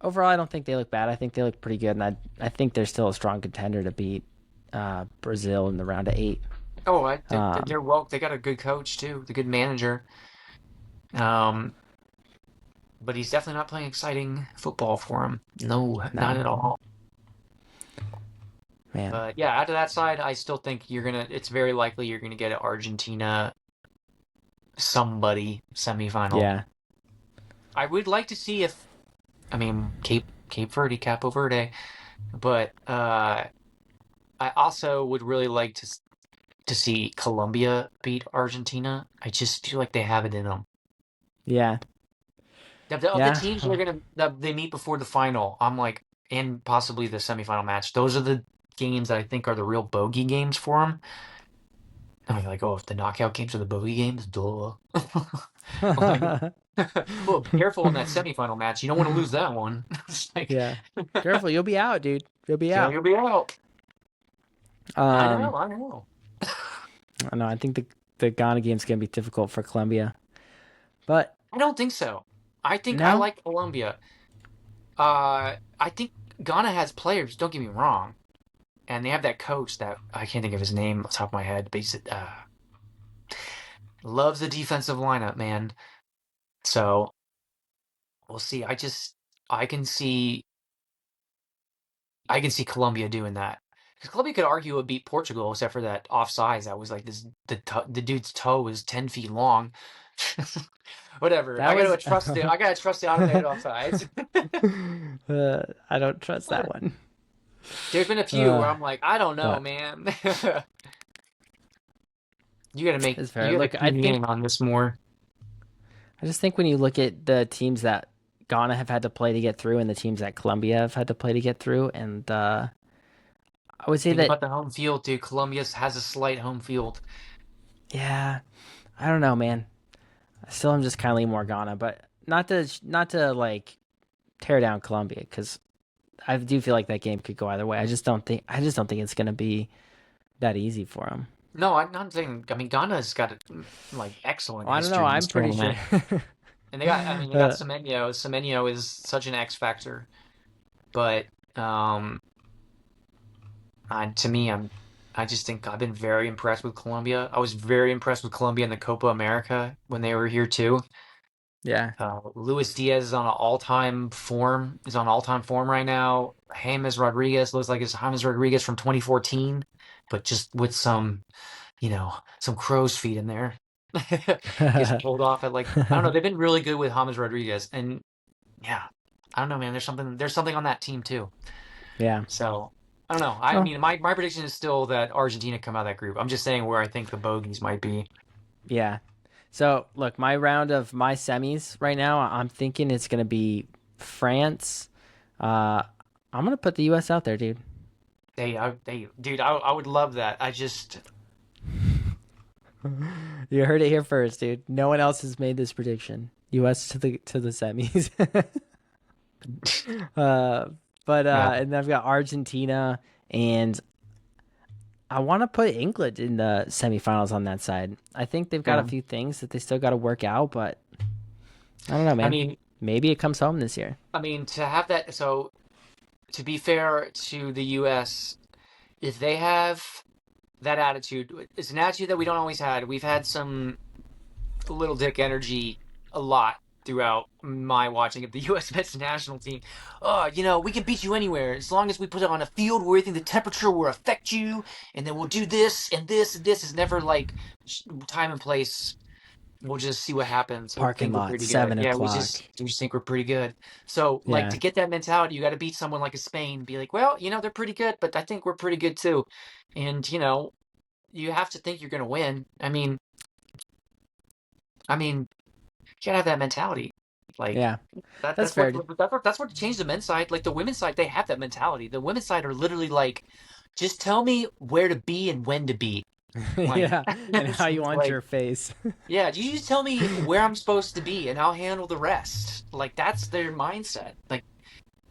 Overall, I don't think they look bad. I think they look pretty good, and I think they're still a strong contender to beat Brazil in the round of eight. Oh, Um, they're well. They got a good coach too, the good manager. Um, but he's definitely not playing exciting football for him. No, not no, at all. man. But yeah, out of that side, I still think you're gonna. It's very likely you're gonna get an Argentina somebody semifinal. Yeah, I would like to see if, I mean, Cape Verde, Capo Verde, but I also would really like to see Colombia beat Argentina. I just feel like they have it in them. yeah, Of the yeah. teams they're gonna that they meet before the final, I'm like, and possibly the semifinal match. Those are the games that I think are the real bogey games for them. I'm like, oh, if the knockout games are the bogey games, duh. Like, well, be careful in that semifinal match. You don't want to lose that one. It's like, Yeah. Careful, you'll be out, dude. You'll be so out. you'll be out. I Um, know, I know. I know. I think the Ghana game's gonna be difficult for Colombia, but I don't think so. I think I no. like Colombia. I think Ghana has players. Don't get me wrong, and they have that coach that I can't think of his name off the top of my head, but he's loves the defensive lineup, man. So we'll see. I can see I can see Colombia doing that Because Colombia could argue it would beat Portugal, except for that offsides. That was like this. The dude's toe was 10 feet long. Whatever. That was. I gotta trust the automated offsides. I don't trust that one. There's been a few where I'm like, I don't know, What? man. It's fair. You gotta Look, key me in on this more. I just think when you look at the teams that Ghana have had to play to get through, and the teams that Colombia have had to play to get through, and I would say Think that, about the home field, dude. Colombia has a slight home field. yeah, I don't know, man. I still am just kind of leaning more Ghana, but not to like tear down Colombia, because I do feel like that game could go either way. I just don't think it's gonna be that easy for them. No, I'm not saying. I mean, Ghana's got like excellent Well, I don't know. history in I'm this pretty sure. tournament, and they got. I mean, they got uh, Semenyo. Semenyo is such an X factor, but um, to me, I just think I've been very impressed with Colombia. I was very impressed with Colombia in the Copa America when they were here too. yeah. Luis Diaz is on an all-time form. Is on all-time form right now. James Rodriguez looks like it's James Rodriguez from 2014, but just with some crow's feet in there. Gets pulled off at like I don't know. They've been really good with James Rodriguez, and yeah, I don't know, man. There's something on that team too. Yeah. So I don't know. I Well, mean, my prediction is still that Argentina come out of that group. I'm just saying where I think the bogeys might be. yeah. So look, my round of my semis right now, I'm thinking it's gonna be France. Uh, I'm gonna put the U.S. out there, dude. Dude, I would love that. You heard it here first, dude. No one else has made this prediction. U.S. to the semis. uh, but Yeah, and then I've got Argentina, and I want to put England in the semifinals on that side. I think they've got a yeah. few things that they still got to work out, but I don't know, I man. mean, Maybe it comes home this year. to have that. So to be fair to the U.S., if they have that attitude, it's an attitude that we don't always had. We've had some little dick energy a lot throughout my watching of the U.S. men's national team. Oh, we can beat you anywhere as long as we put it on a field where we think the temperature will affect you, and then we'll do this and this and this. Is never like time and place. We'll just see what happens. We Parking think we're lot, pretty good. 7 Yeah, o'clock. we just think we're pretty good. So, like, Yeah. to get that mentality, you got to beat someone like a Spain. Be like, well, they're pretty good, but I think we're pretty good too. And you have to think you're going to win. I mean, you gotta have that mentality. Like Yeah. that. That's That's what. fair, dude. That's what changed the men's side. Like the women's side, they have that mentality. The women's side are literally like, just tell me where to be and when to be. Like, Yeah. And it's how you just want like, your face. yeah, you just tell me where I'm supposed to be and I'll handle the rest. Like that's their mindset. Like,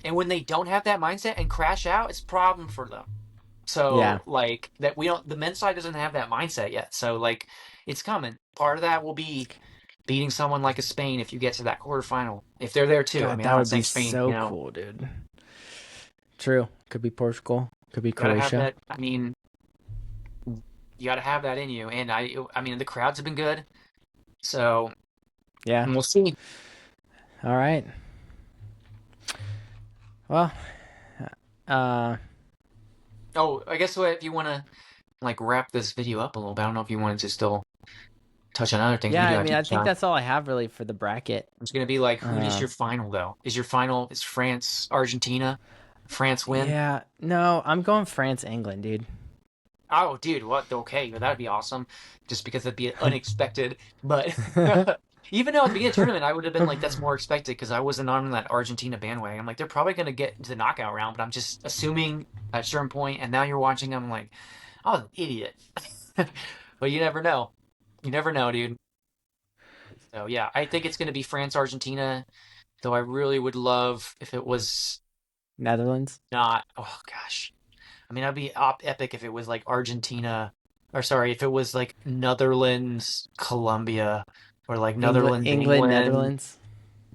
and when they don't have that mindset and crash out, it's a problem for them. Yeah. So like that we don't. The men's side doesn't have that mindset yet. So like, it's coming. Part of that will be beating someone like a Spain if you get to that quarterfinal. If they're there too. I God, mean, that I'm not would be saying Spain, so cool, dude. True. Could be Portugal. Could be gotta have Croatia. that. I mean, you gotta have that in you. And I mean, the crowds have been good. So Yeah. we'll see. All right. Well, uh, Oh, I guess if you want to like wrap this video up a little bit, I don't know if you wanted to still touch on other things. We yeah, do I have mean, to I touch think on. that's all I have really for the bracket. It's gonna be like, who is Uh, your final though? Is your final is France, Argentina? France win? yeah, no, I'm going France, England, dude. Oh, dude, what? Okay, well, that'd be awesome. Just because it'd be unexpected. But even though at the beginning of the tournament, I would have been like, that's more expected because I wasn't on that Argentina bandwagon. I'm like, they're probably going to get into the knockout round, but I'm just assuming at a certain point, and now you're watching them like, oh, an idiot. But you never know. You never know, dude. So yeah, I think it's going to be France, Argentina, though I really would love if it was Netherlands. not. Oh, gosh. I mean, that'd be epic if it was like Argentina, or sorry, if it was like Netherlands, Colombia, or like Netherlands, England, England. Netherlands.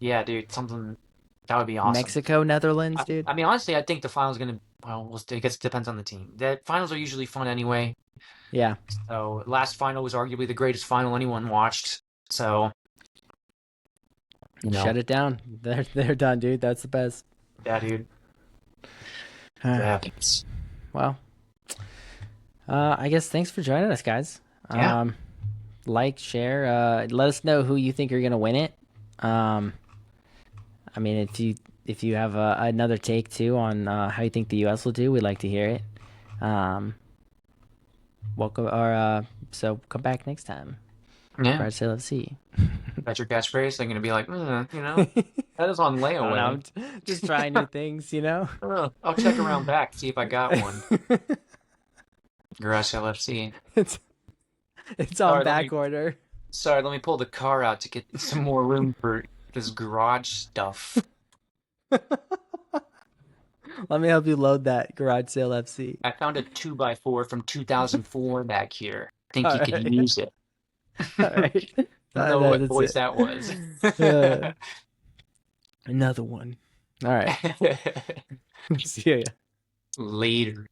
Yeah, dude, something that would be awesome. Mexico, Netherlands, I, dude. I mean, honestly, I think the final's gonna. Well, I guess it depends on the team. The finals are usually fun anyway. Yeah. So last final was arguably the greatest final anyone watched. So you know, Shut it down. They're done, dude. That's the best. yeah, dude, Uh, yeah, it's well, I guess thanks for joining us, guys. Yeah. Like, share, let us know who you think are gonna win it. Um, I mean, if you have another take too on how you think the U.S. will do, we'd like to hear it. Um, welcome, or so come back next time. Yeah. Garage Sale FC. That's your catchphrase. They're gonna be like, that is on I don't know. layaway. I'm just trying new things, you know. I'll check around back, see if I got one. Garage LFC. it's it's on back order. Sorry, let me pull the car out to get some more room for this garage stuff. Let me help you load that Garage Sale FC. I found a 2x4 from 2004 back here. Think All you could right. use it. All right. I don't know what That's voice it. that was. Another one. All right. See ya. Later.